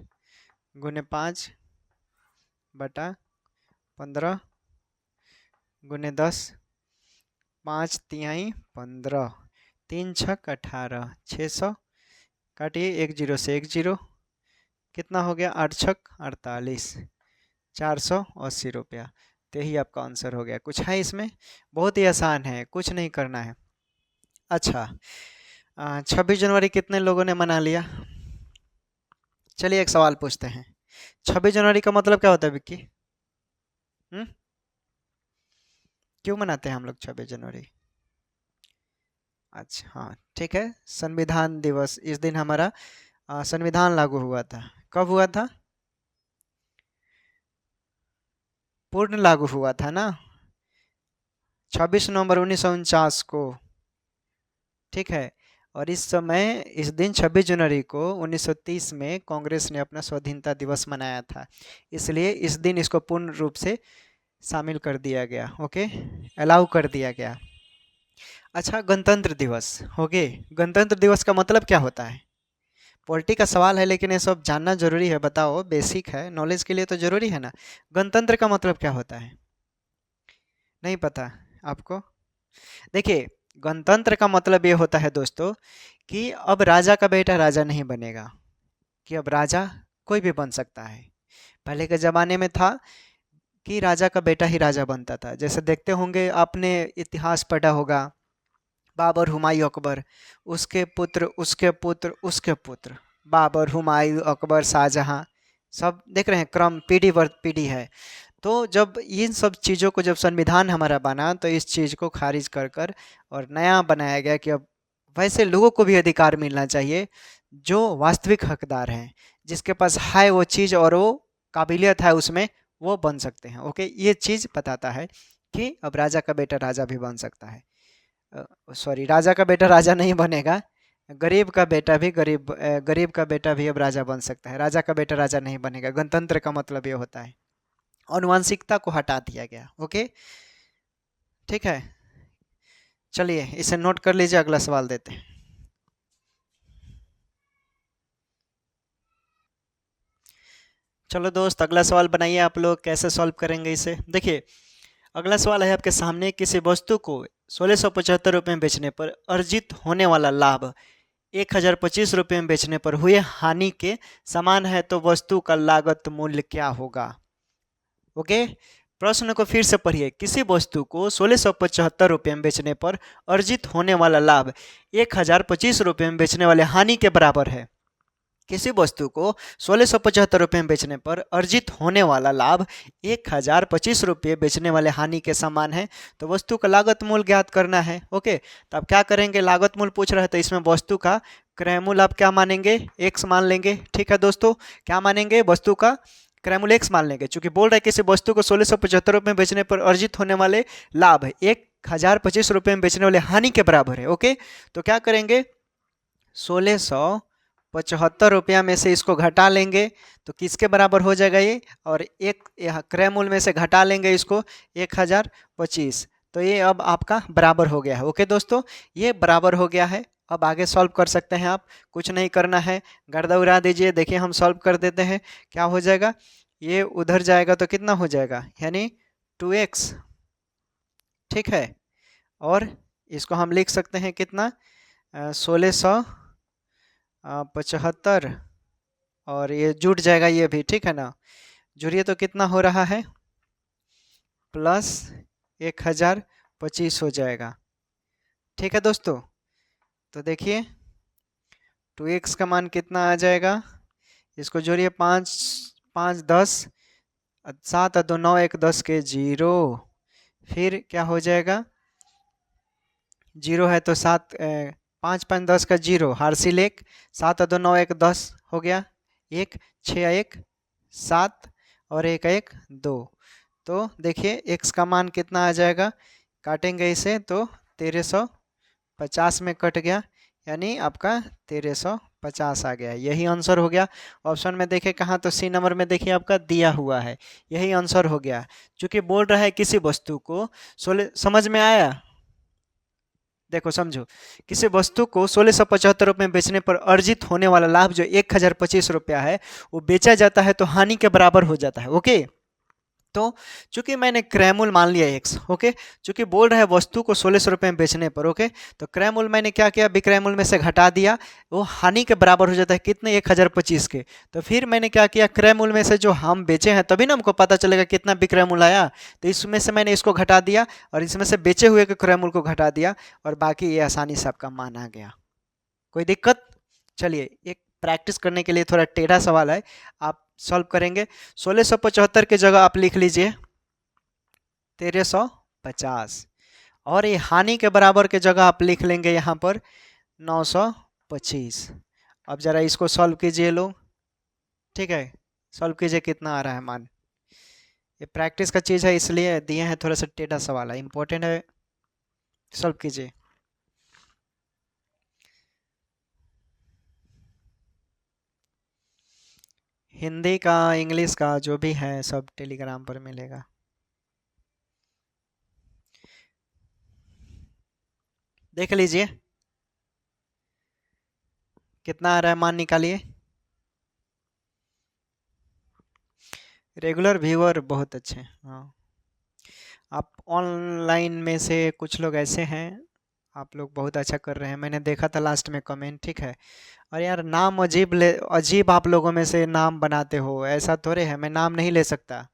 गुने 5 बटा 15 गुने 10, 5 तिहाई 15, 3 छक 18, 600 काटिए, 1 जीरो से 1 जीरो, कितना हो गया, 8 छक 48, 480 रुपया। तो यही आपका आंसर हो गया। कुछ है इसमें, बहुत ही आसान है, कुछ नहीं करना है। अच्छा, 26 जनवरी कितने लोगों ने मना लिया। चलिए एक सवाल पूछते हैं, 26 जनवरी का मतलब क्या होता है विक्की। क्यों मनाते हैं हम लोग 26 जनवरी। अच्छा हाँ ठीक है, संविधान दिवस, इस दिन हमारा संविधान लागू हुआ था। कब हुआ था, पूर्ण लागू हुआ था ना, 26 नवंबर 1949 को। ठीक है, और इस समय इस दिन 26 जनवरी को 1930 में कांग्रेस ने अपना स्वाधीनता दिवस मनाया था, इसलिए इस दिन इसको पूर्ण रूप से शामिल कर दिया गया। ओके, अलाउ कर दिया गया। अच्छा, गणतंत्र दिवस हो गए। गणतंत्र दिवस का मतलब क्या होता है, पॉलिटी का सवाल है लेकिन ये सब जानना जरूरी है। बताओ, बेसिक है, नॉलेज के लिए तो जरूरी है ना। गणतंत्र का मतलब क्या होता है, नहीं पता आपको। देखिए गणतंत्र का मतलब ये होता है दोस्तों कि अब राजा का बेटा राजा नहीं बनेगा, कि अब राजा कोई भी बन सकता है। पहले के ज़माने में था कि राजा का बेटा ही राजा बनता था। जैसे देखते होंगे आपने, इतिहास पढ़ा होगा, बाबर, हुमायूं, अकबर, उसके पुत्र उसके पुत्र उसके पुत्र, बाबर, हुमायूं, अकबर, शाहजहां, सब देख रहे हैं, क्रम पीढ़ी दर पीढ़ी है। तो जब इन सब चीज़ों को, जब संविधान हमारा बना, तो इस चीज़ को खारिज कर कर और नया बनाया गया कि अब वैसे लोगों को भी अधिकार मिलना चाहिए जो वास्तविक हकदार हैं, जिसके पास है वो चीज़ और वो काबिलियत है उसमें, वो बन सकते हैं। ओके, ये चीज़ बताता है कि अब राजा का बेटा राजा भी बन सकता है। सॉरी, राजा का बेटा राजा नहीं बनेगा, गरीब का बेटा भी गरीब का बेटा भी अब राजा बन सकता है। राजा का बेटा राजा नहीं बनेगा। गणतंत्र का मतलब ये होता है, आनुवंशिकता को हटा दिया गया। ओके, ठीक है, चलिए इसे नोट कर लीजिए, अगला सवाल देते हैं। चलो दोस्त, अगला सवाल बनाइए। आप लोग कैसे सॉल्व करेंगे इसे? देखिए, अगला सवाल है आपके सामने, किसी वस्तु को 1675 रुपये में बेचने पर अर्जित होने वाला लाभ 1025 रुपये में बेचने पर हुए हानि के समान है, तो वस्तु का लागत मूल्य क्या होगा? ओके, प्रश्न को फिर से पढ़िए। किसी वस्तु को 1675 रुपये में बेचने पर अर्जित होने वाला लाभ 1025 रुपये में बेचने वाले हानि के बराबर है। किसी वस्तु को 1675 रुपये में बेचने पर अर्जित होने वाला लाभ 1025 रुपये बेचने वाले हानि के समान है, तो वस्तु का लागत मूल्य ज्ञात करना है। ओके, तो अब क्या करेंगे? लागत मूल्य पूछ रहा है, तो इसमें वस्तु का क्रय मूल्य आप क्या मानेंगे? एक्स मान लेंगे। ठीक है दोस्तों, क्या मानेंगे? वस्तु का क्रय मूल्य एक्स मान लेंगे, क्योंकि बोल रहा है किसी वस्तु को 1675 रुपये में बेचने पर अर्जित होने वाले लाभ 1025 रुपये में बेचने वाले हानि के बराबर है। ओके, तो क्या करेंगे? 1675 रुपया में से इसको घटा लेंगे, तो किसके बराबर हो जाएगा ये? और एक यहाँ क्रय मूल्य में से घटा लेंगे इसको 1025, तो ये अब आपका बराबर हो गया है। ओके दोस्तों, ये बराबर हो गया है। अब आगे सॉल्व कर सकते हैं आप, कुछ नहीं करना है, गर्दा उड़ा दीजिए। देखिए हम सॉल्व कर देते हैं, क्या हो जाएगा? ये उधर जाएगा तो कितना हो जाएगा? यानी 2x। ठीक है, और इसको हम लिख सकते हैं कितना? 1675, और ये जुट जाएगा ये भी। ठीक है ना, जुड़िए तो कितना हो रहा है? प्लस 1025 हो जाएगा। ठीक है दोस्तों, तो देखिए 2x का मान कितना आ जाएगा? इसको जोड़िए, 5 5 10, 7 और 2 9, 1 10 के 0, फिर क्या हो जाएगा? 0 है तो 7, 5 5 10 का 0, हार्सिल 1, 7 और 2 9, 1 10 हो गया, 1 6 1 7 और 1 1 2। तो देखिए x का मान कितना आ जाएगा? काटेंगे इसे तो 1350 में कट गया, यानी आपका 1350 आ गया। यही आंसर हो गया। ऑप्शन में देखें कहाँ, तो सी नंबर में देखिए आपका दिया हुआ है, यही आंसर हो गया। चूंकि बोल रहा है किसी वस्तु को 16, समझ में आया? देखो समझो, किसी वस्तु को 1675 रुपये में बेचने पर अर्जित होने वाला लाभ जो 1025 रुपया है, वो बेचा जाता है तो हानि के बराबर हो जाता है। ओके, तो चूंकि मैंने क्रय मूल्य मान लिया एक्स, ओके, चूंकि बोल रहा है वस्तु को 1600 रुपये में बेचने पर, ओके, तो क्रय मूल्य मैंने क्या किया? विक्रय मूल्य में से घटा दिया, वो हानि के बराबर हो जाता है कितने? 1025 के। तो फिर मैंने क्या किया? क्रय मूल्य में से जो हम बेचे हैं, तभी ना हमको पता चलेगा कितना विक्रय मूल्य आया, तो इसमें से मैंने इसको घटा दिया और इसमें से बेचे हुए के क्रय मूल्य को घटा दिया, और बाकी ये आसानी से आपका मान आ गया। कोई दिक्कत? चलिए, एक प्रैक्टिस करने के लिए थोड़ा टेढ़ा सवाल है, आप सॉल्व करेंगे। 1675 की जगह आप लिख लीजिए 1350, और ये हानि के बराबर के जगह आप लिख लेंगे यहाँ पर 925। अब जरा इसको सॉल्व कीजिए लोग। ठीक है, सॉल्व कीजिए, कितना आ रहा है मान। ये प्रैक्टिस का चीज़ है, इसलिए दिए हैं, थोड़ा सा टेढ़ा सवाल है, इंपॉर्टेंट है, सॉल्व कीजिए। हिंदी का, इंग्लिश का, जो भी है सब टेलीग्राम पर मिलेगा। देख लीजिए कितना आ रहा है, मान निकालिए। रेगुलर व्यूअर बहुत अच्छे, हाँ। आप ऑनलाइन में से कुछ लोग ऐसे हैं, आप लोग बहुत अच्छा कर रहे हैं, मैंने देखा था लास्ट में कमेंट। ठीक है, और यार नाम अजीब आप लोगों में से नाम बनाते हो, ऐसा थोड़े है, मैं नाम नहीं ले सकता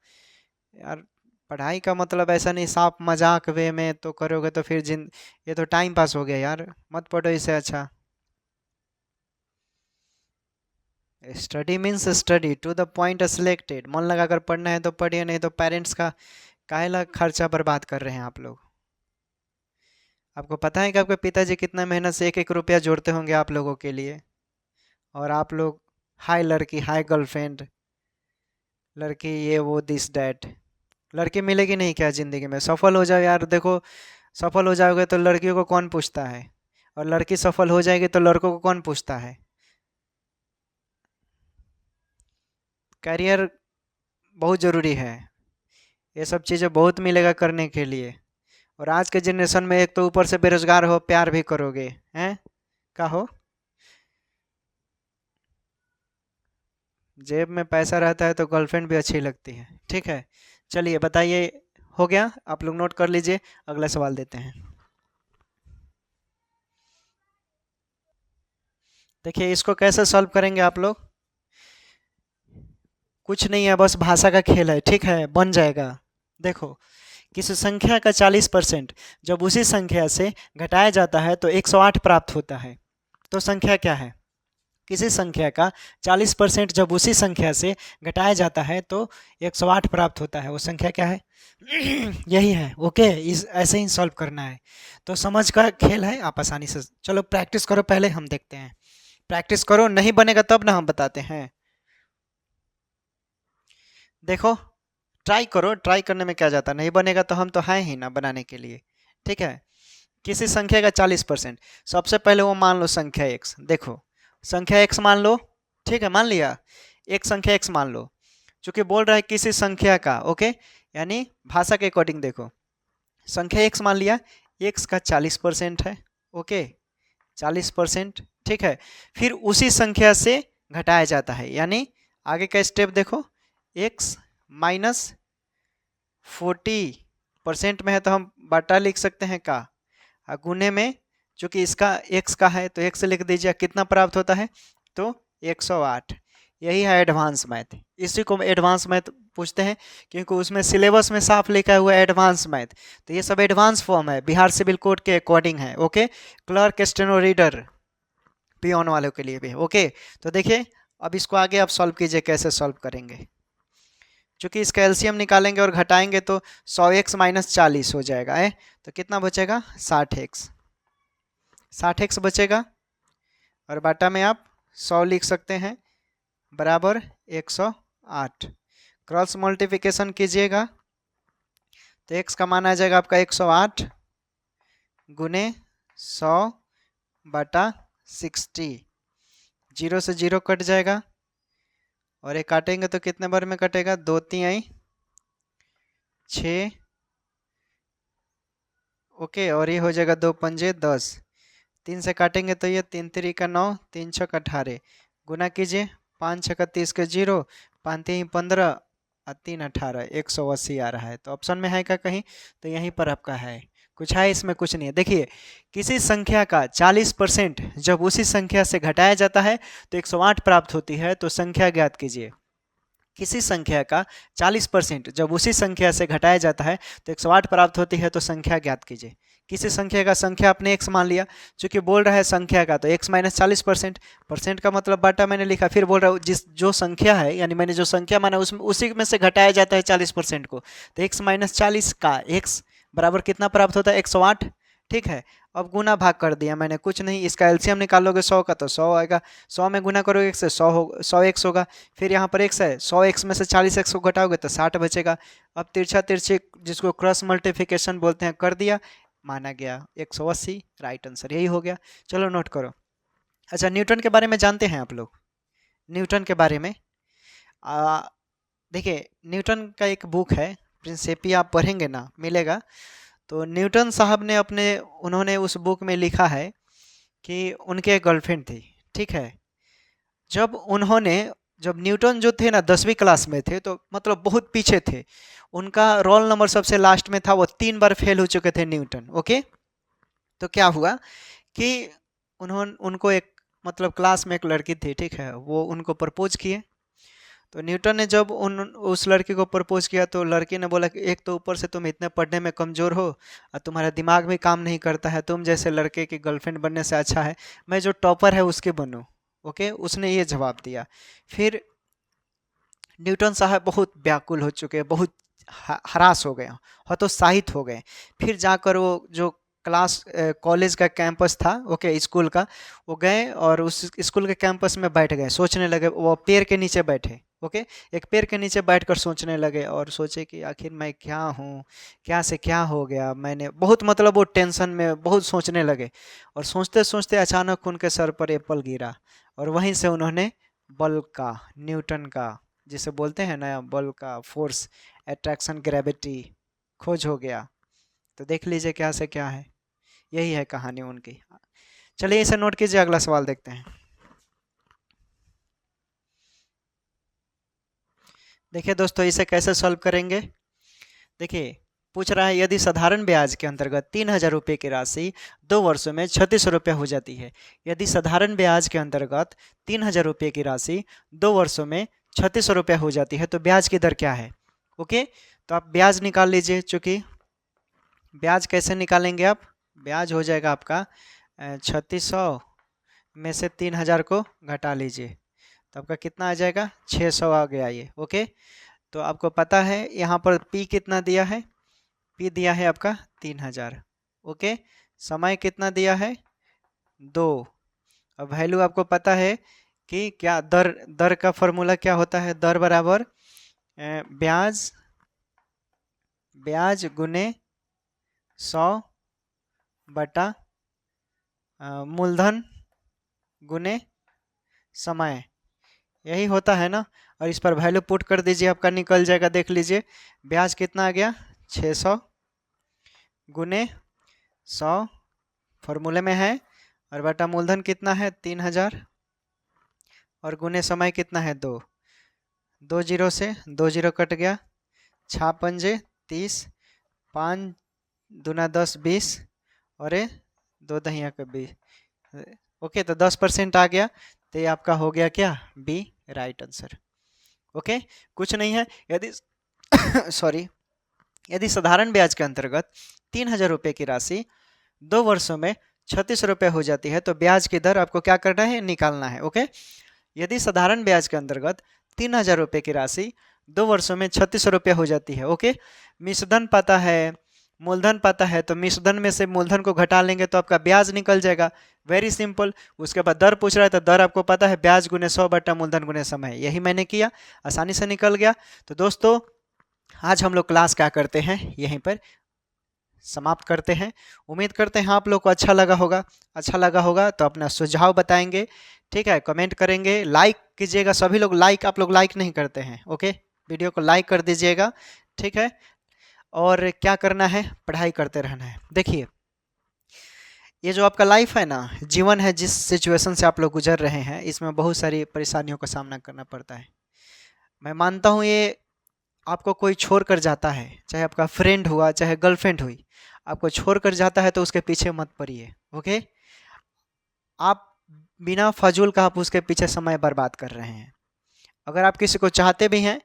यार। पढ़ाई का मतलब ऐसा नहीं साफ मजाक वे में तो करोगे तो फिर जिन ये तो टाइम पास हो गया यार, मत पढ़ो इससे अच्छा। Study means study to the point selected, मन लगाकर पढ़ना है तो पढ़िए, नहीं तो पेरेंट्स का काहेला खर्चा बर्बाद कर रहे हैं आप लोग। आपको पता है कि आपके पिताजी कितना मेहनत से एक एक रुपया जोड़ते होंगे आप लोगों के लिए, और आप लोग हाय लड़की हाय गर्लफ्रेंड, लड़की ये वो दिस डैट। लड़की मिलेगी नहीं क्या ज़िंदगी में? सफल हो जाओ यार, देखो सफल हो जाओगे तो लड़कियों को कौन पूछता है, और लड़की सफल हो जाएगी तो लड़कों को कौन पूछता है? करियर बहुत ज़रूरी है, ये सब चीज़ें बहुत मिलेगा करने के लिए। और आज के जनरेशन में एक तो ऊपर से बेरोजगार हो, प्यार भी करोगे हैं? का हो, जेब में पैसा रहता है तो गर्लफ्रेंड भी अच्छी लगती है। ठीक है, चलिए बताइए, हो गया? आप लोग नोट कर लीजिए, अगला सवाल देते हैं। देखिए इसको कैसे सॉल्व करेंगे आप लोग, कुछ नहीं है, बस भाषा का खेल है। ठीक है, बन जाएगा। देखो, किसी संख्या का 40% जब उसी संख्या से घटाया जाता है तो 108 प्राप्त होता है। तो संख्या क्या है? किसी संख्या का 40% जब उसी संख्या से घटाया जाता है तो 108 प्राप्त होता है, वो संख्या क्या है? यही है। ओके, इस ऐसे ही सॉल्व करना है। तो समझ का खेल है, आप आसानी से चलो प्रैक्टिस करो, पहले हम देखते हैं। प्रैक्टिस करो, नहीं बनेगा तब ना हम बताते हैं। देखो, ट्राई करो, ट्राई करने में क्या जाता है, नहीं बनेगा तो हम तो हैं ही ना बनाने के लिए। ठीक है, किसी संख्या का 40%, सबसे पहले वो मान लो संख्या x। देखो, संख्या x मान लो। ठीक है, मान लिया, एक संख्या x मान लो। चूंकि बोल रहा है किसी संख्या का, ओके, यानी भाषा के अकॉर्डिंग देखो, संख्या x मान लिया, x का 40% है। ओके, 40%। ठीक है, फिर उसी संख्या से घटाया जाता है, यानी आगे का स्टेप देखो, x माइनस 40% में है तो हम बटा लिख सकते हैं का, और गुने में चूंकि इसका x का है तो x लिख दीजिए, कितना प्राप्त होता है? तो 108। यही है एडवांस मैथ, इसी को एडवांस मैथ पूछते हैं, क्योंकि उसमें सिलेबस में साफ लिखा हुआ है एडवांस मैथ। तो ये सब एडवांस फॉर्म है, बिहार सिविल कोड के अकॉर्डिंग है। Okay, clerk, steno, reader, peon वालों के लिए भी। ओके, तो देखिए अब इसको आगे आप सॉल्व कीजिए, कैसे सॉल्व करेंगे। चूंकि इसका एलसीएम निकालेंगे और घटाएंगे तो 100x माइनस 40 हो जाएगा है, तो कितना बचेगा? 60x। 60x बचेगा, और बाटा में आप 100 लिख सकते हैं, बराबर 108। क्रॉस मल्टीप्लिकेशन कीजिएगा तो x का मान आ जाएगा आपका 108 गुने 100 बटा 60। जीरो से जीरो कट जाएगा, और ये काटेंगे तो कितने बार में कटेगा? 2 3 आई 6। ओके, और ये हो जाएगा 2 पंजे 10। 3 से काटेंगे तो ये 3 3 का 9, 3 6 का 18। गुना कीजिए, 5 6 का 30 के 0, 5 3 15 और 3 18, 180 आ रहा है। तो ऑप्शन में है क्या कहीं? तो यहीं पर आपका है, कुछ है इसमें? कुछ नहीं है। देखिए, किसी संख्या का 40% जब उसी संख्या से घटाया जाता है तो 108 प्राप्त होती है, तो संख्या ज्ञात कीजिए। किसी संख्या का 40% जब उसी संख्या से घटाया जाता है तो 108 प्राप्त होती है, तो संख्या ज्ञात कीजिए। किसी संख्या का संख्या आपने x मान लिया, चूंकि बोल रहा है संख्या का तो x माइनस 40%, परसेंट का मतलब बाटा मैंने लिखा, फिर बोल रहा हूँ जिस जो संख्या है, यानी मैंने जो संख्या माना उसमें उसी में से घटाया जाता है 40% को, तो x माइनस 40 का x बराबर कितना प्राप्त होता है? 108। ठीक है, अब गुना भाग कर दिया मैंने, कुछ नहीं, इसका एलसीएम निकालोगे 100 का तो 100 आएगा, 100 में गुना करोगे x से 100 हो 100x होगा, फिर यहाँ पर x है, 100x में से 40x को घटाओगे तो 60 बचेगा। अब तिरछा तिरछी जिसको क्रॉस मल्टीप्लिकेशन बोलते हैं कर दिया, माना गया 180, राइट आंसर यही हो गया। चलो नोट करो। अच्छा, न्यूटन के बारे में जानते हैं आप लोग? न्यूटन के बारे में देखिए, न्यूटन का एक बुक है प्रिंसिपिया, आप पढ़ेंगे ना, मिलेगा। तो न्यूटन साहब ने उन्होंने उस बुक में लिखा है कि उनके एक गर्लफ्रेंड थी। ठीक है, जब न्यूटन जो थे ना 10वीं क्लास में थे, तो मतलब बहुत पीछे थे, उनका रोल नंबर सबसे लास्ट में था, वो 3 बार फेल हो चुके थे न्यूटन। ओके, तो क्या हुआ कि उनको एक मतलब क्लास में एक लड़की थी, ठीक है, वो उनको प्रपोज किए। तो न्यूटन ने जब उन उस लड़की को प्रपोज किया तो लड़की ने बोला कि एक तो ऊपर से तुम इतने पढ़ने में कमज़ोर हो और तुम्हारा दिमाग भी काम नहीं करता है, तुम जैसे लड़के की गर्लफ्रेंड बनने से अच्छा है मैं जो टॉपर है उसके बनूं। ओके, उसने ये जवाब दिया। फिर न्यूटन साहब बहुत व्याकुल हो चुके, बहुत हरास हो गए, हतोत्साहित हो गए। फिर जाकर वो जो क्लास कॉलेज का कैंपस था, ओके, स्कूल का, वो गए और उस स्कूल के कैंपस में बैठ गए, सोचने लगे। वो पेड़ के नीचे बैठे, ओके, एक पेड़ के नीचे बैठकर सोचने लगे और सोचे कि आखिर मैं क्या हूँ, क्या से क्या हो गया मैंने, बहुत मतलब वो टेंशन में बहुत सोचने लगे। और सोचते सोचते अचानक उनके सर पर एप्पल गिरा और वहीं से उन्होंने बल का, न्यूटन का, जिसे बोलते हैं ना बल का फोर्स, अट्रैक्शन, ग्रेविटी खोज हो गया। तो देख लीजिए क्या से क्या है, यही है कहानी उनकी। चलिए इसे नोट कीजिए, अगला सवाल देखते हैं। देखिए दोस्तों, इसे कैसे सॉल्व करेंगे। देखिए, पूछ रहा है यदि साधारण ब्याज के अंतर्गत 3,000 रुपये की राशि 2 वर्षों में 3600 रुपये हो जाती है। यदि साधारण ब्याज के अंतर्गत 3,000 रुपये की राशि 2 वर्षों में 3600 रुपये हो जाती है तो ब्याज की दर क्या है। ओके, तो आप ब्याज निकाल लीजिए। चूंकि ब्याज कैसे निकालेंगे आप, ब्याज हो जाएगा आपका 3600 में से 3,000 को घटा लीजिए तो आपका कितना आ जाएगा, 600 आ गया ये। ओके, तो आपको पता है यहाँ पर पी कितना दिया है, पी दिया है आपका 3,000। ओके, समय कितना दिया है, 2। अब वैल्यू आपको पता है कि क्या, दर, दर का फॉर्मूला क्या होता है, दर बराबर ब्याज, ब्याज गुने 100 बटा मूलधन गुने समय, यही होता है ना। और इस पर वैल्यू पुट कर दीजिए, आपका निकल जाएगा। देख लीजिए ब्याज कितना आ गया, 600 गुने 100 फॉर्मूले में है, और बटा मूलधन कितना है 3,000, और गुने समय कितना है 2। 2 जीरो से 2 जीरो कट गया, 6 पंजे 30, 5 दूना 10 20, और 2 दहिया का 20। ओके, तो 10% आ गया, तो ये आपका हो गया क्या, बी राइट आंसर। ओके, कुछ नहीं है। यदि सॉरी, यदि साधारण ब्याज के अंतर्गत 3,000 रुपये की राशि 2 वर्षों में 36 रुपये हो जाती है तो ब्याज की दर आपको क्या करना है, निकालना है। ओके, यदि साधारण ब्याज के अंतर्गत 3,000 रुपये की राशि 2 वर्षों में 36 रुपये हो जाती है। ओके, मिश्रधन पता है, मूलधन पता है, तो मिश्रधन में से मूलधन को घटा लेंगे तो आपका ब्याज निकल जाएगा। Very simple. उसके बाद दर पूछ रहा है तो दर आपको पता है, ब्याज गुने 100 बटा मूलधन गुने समय, यही मैंने किया, आसानी से निकल गया। तो दोस्तों आज हम लोग क्लास क्या करते हैं, यहीं पर समाप्त करते हैं। उम्मीद करते हैं आप लोग को अच्छा लगा होगा। अच्छा लगा होगा तो अपना सुझाव बताएंगे, ठीक है, कमेंट करेंगे, लाइक कीजिएगा। सभी लोग लाइक, आप लोग लाइक नहीं करते हैं, ओके, वीडियो को लाइक कर दीजिएगा, ठीक है। और क्या करना है, पढ़ाई करते रहना है। देखिए ये जो आपका लाइफ है ना, जीवन है, जिस सिचुएशन से आप लोग गुजर रहे हैं, इसमें बहुत सारी परेशानियों का सामना करना पड़ता है। मैं मानता हूँ ये आपको कोई छोड़ कर जाता है, चाहे आपका फ्रेंड हुआ चाहे गर्लफ्रेंड हुई, आपको छोड़ कर जाता है तो उसके पीछे मत पड़िए। ओके, आप बिना फजूल का आप उसके पीछे समय बर्बाद कर रहे हैं। अगर आप किसी को चाहते भी हैं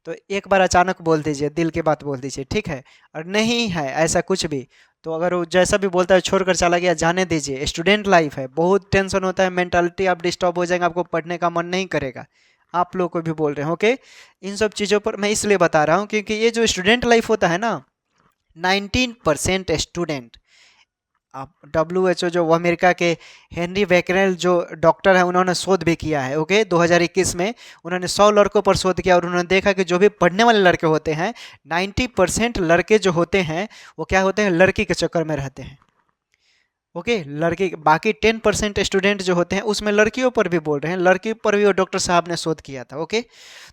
तो एक बार अचानक बोल दीजिए, दिल की बात बोल दीजिए, ठीक है। और नहीं है ऐसा कुछ भी तो अगर वो जैसा भी बोलता है छोड़कर चला गया, जाने दीजिए। स्टूडेंट लाइफ है, बहुत टेंशन होता है, मेंटालिटी आप डिस्टर्ब हो जाएंगे, आपको पढ़ने का मन नहीं करेगा। आप लोग को भी बोल रहे हैं, ओके। इन सब चीज़ों पर मैं इसलिए बता रहा हूँ क्योंकि ये जो स्टूडेंट लाइफ होता है ना, 19% स्टूडेंट, आप WHO जो वो अमेरिका के हेनरी बैकरेल जो डॉक्टर है, उन्होंने शोध भी किया है। ओके, 2021 में उन्होंने 100 लड़कों पर शोध किया और उन्होंने देखा कि जो भी पढ़ने वाले लड़के होते हैं, 90% लड़के जो होते हैं वो क्या होते हैं, लड़की के चक्कर में रहते हैं। ओके, लड़की, बाकी 10% स्टूडेंट जो होते हैं उसमें लड़कियों पर भी बोल रहे हैं, लड़की पर भी वो डॉक्टर साहब ने शोध किया था। ओके,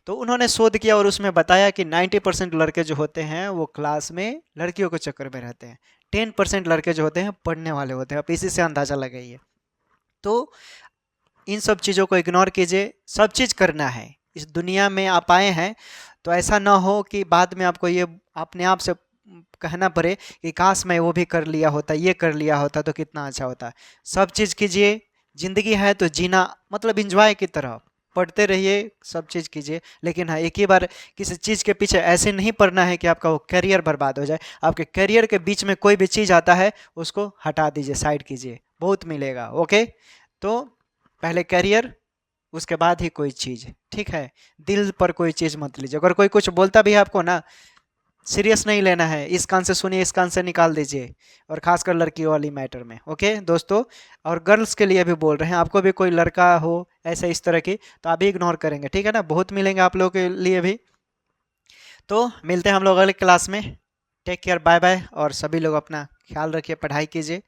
तो उन्होंने शोध किया और उसमें बताया कि 90% लड़के जो होते हैं वो क्लास में लड़कियों के चक्कर में रहते हैं, 10% लड़के जो होते हैं पढ़ने वाले होते हैं। आप इसी से अंदाज़ा लगाइए। तो इन सब चीज़ों को इग्नोर कीजिए, सब चीज़ करना है। इस दुनिया में आप आए हैं तो ऐसा ना हो कि बाद में आपको ये अपने आप से कहना पड़े कि काश मैं वो भी कर लिया होता, ये कर लिया होता तो कितना अच्छा होता। सब चीज़ कीजिए, ज़िंदगी है तो जीना मतलब इंजॉय की तरह, पढ़ते रहिए, सब चीज़ कीजिए, लेकिन हाँ एक ही बार किसी चीज़ के पीछे ऐसे नहीं पढ़ना है कि आपका वो करियर बर्बाद हो जाए। आपके करियर के बीच में कोई भी चीज़ आता है उसको हटा दीजिए, साइड कीजिए, बहुत मिलेगा। ओके, तो पहले करियर, उसके बाद ही कोई चीज़, ठीक है। दिल पर कोई चीज़ मत लीजिए। अगर कोई कुछ बोलता भी है आपको ना, सीरियस नहीं लेना है, इस कान से सुनिए, इस कान से निकाल दीजिए, और खासकर लड़कियों वाली मैटर में। ओके दोस्तों, और गर्ल्स के लिए भी बोल रहे हैं, आपको भी कोई लड़का हो ऐसे इस तरह की, तो आप भी इग्नोर करेंगे, ठीक है ना, बहुत मिलेंगे आप लोगों के लिए भी। तो मिलते हैं हम लोग अगले क्लास में। टेक केयर, बाय बाय, और सभी लोग अपना ख्याल रखिए, पढ़ाई कीजिए।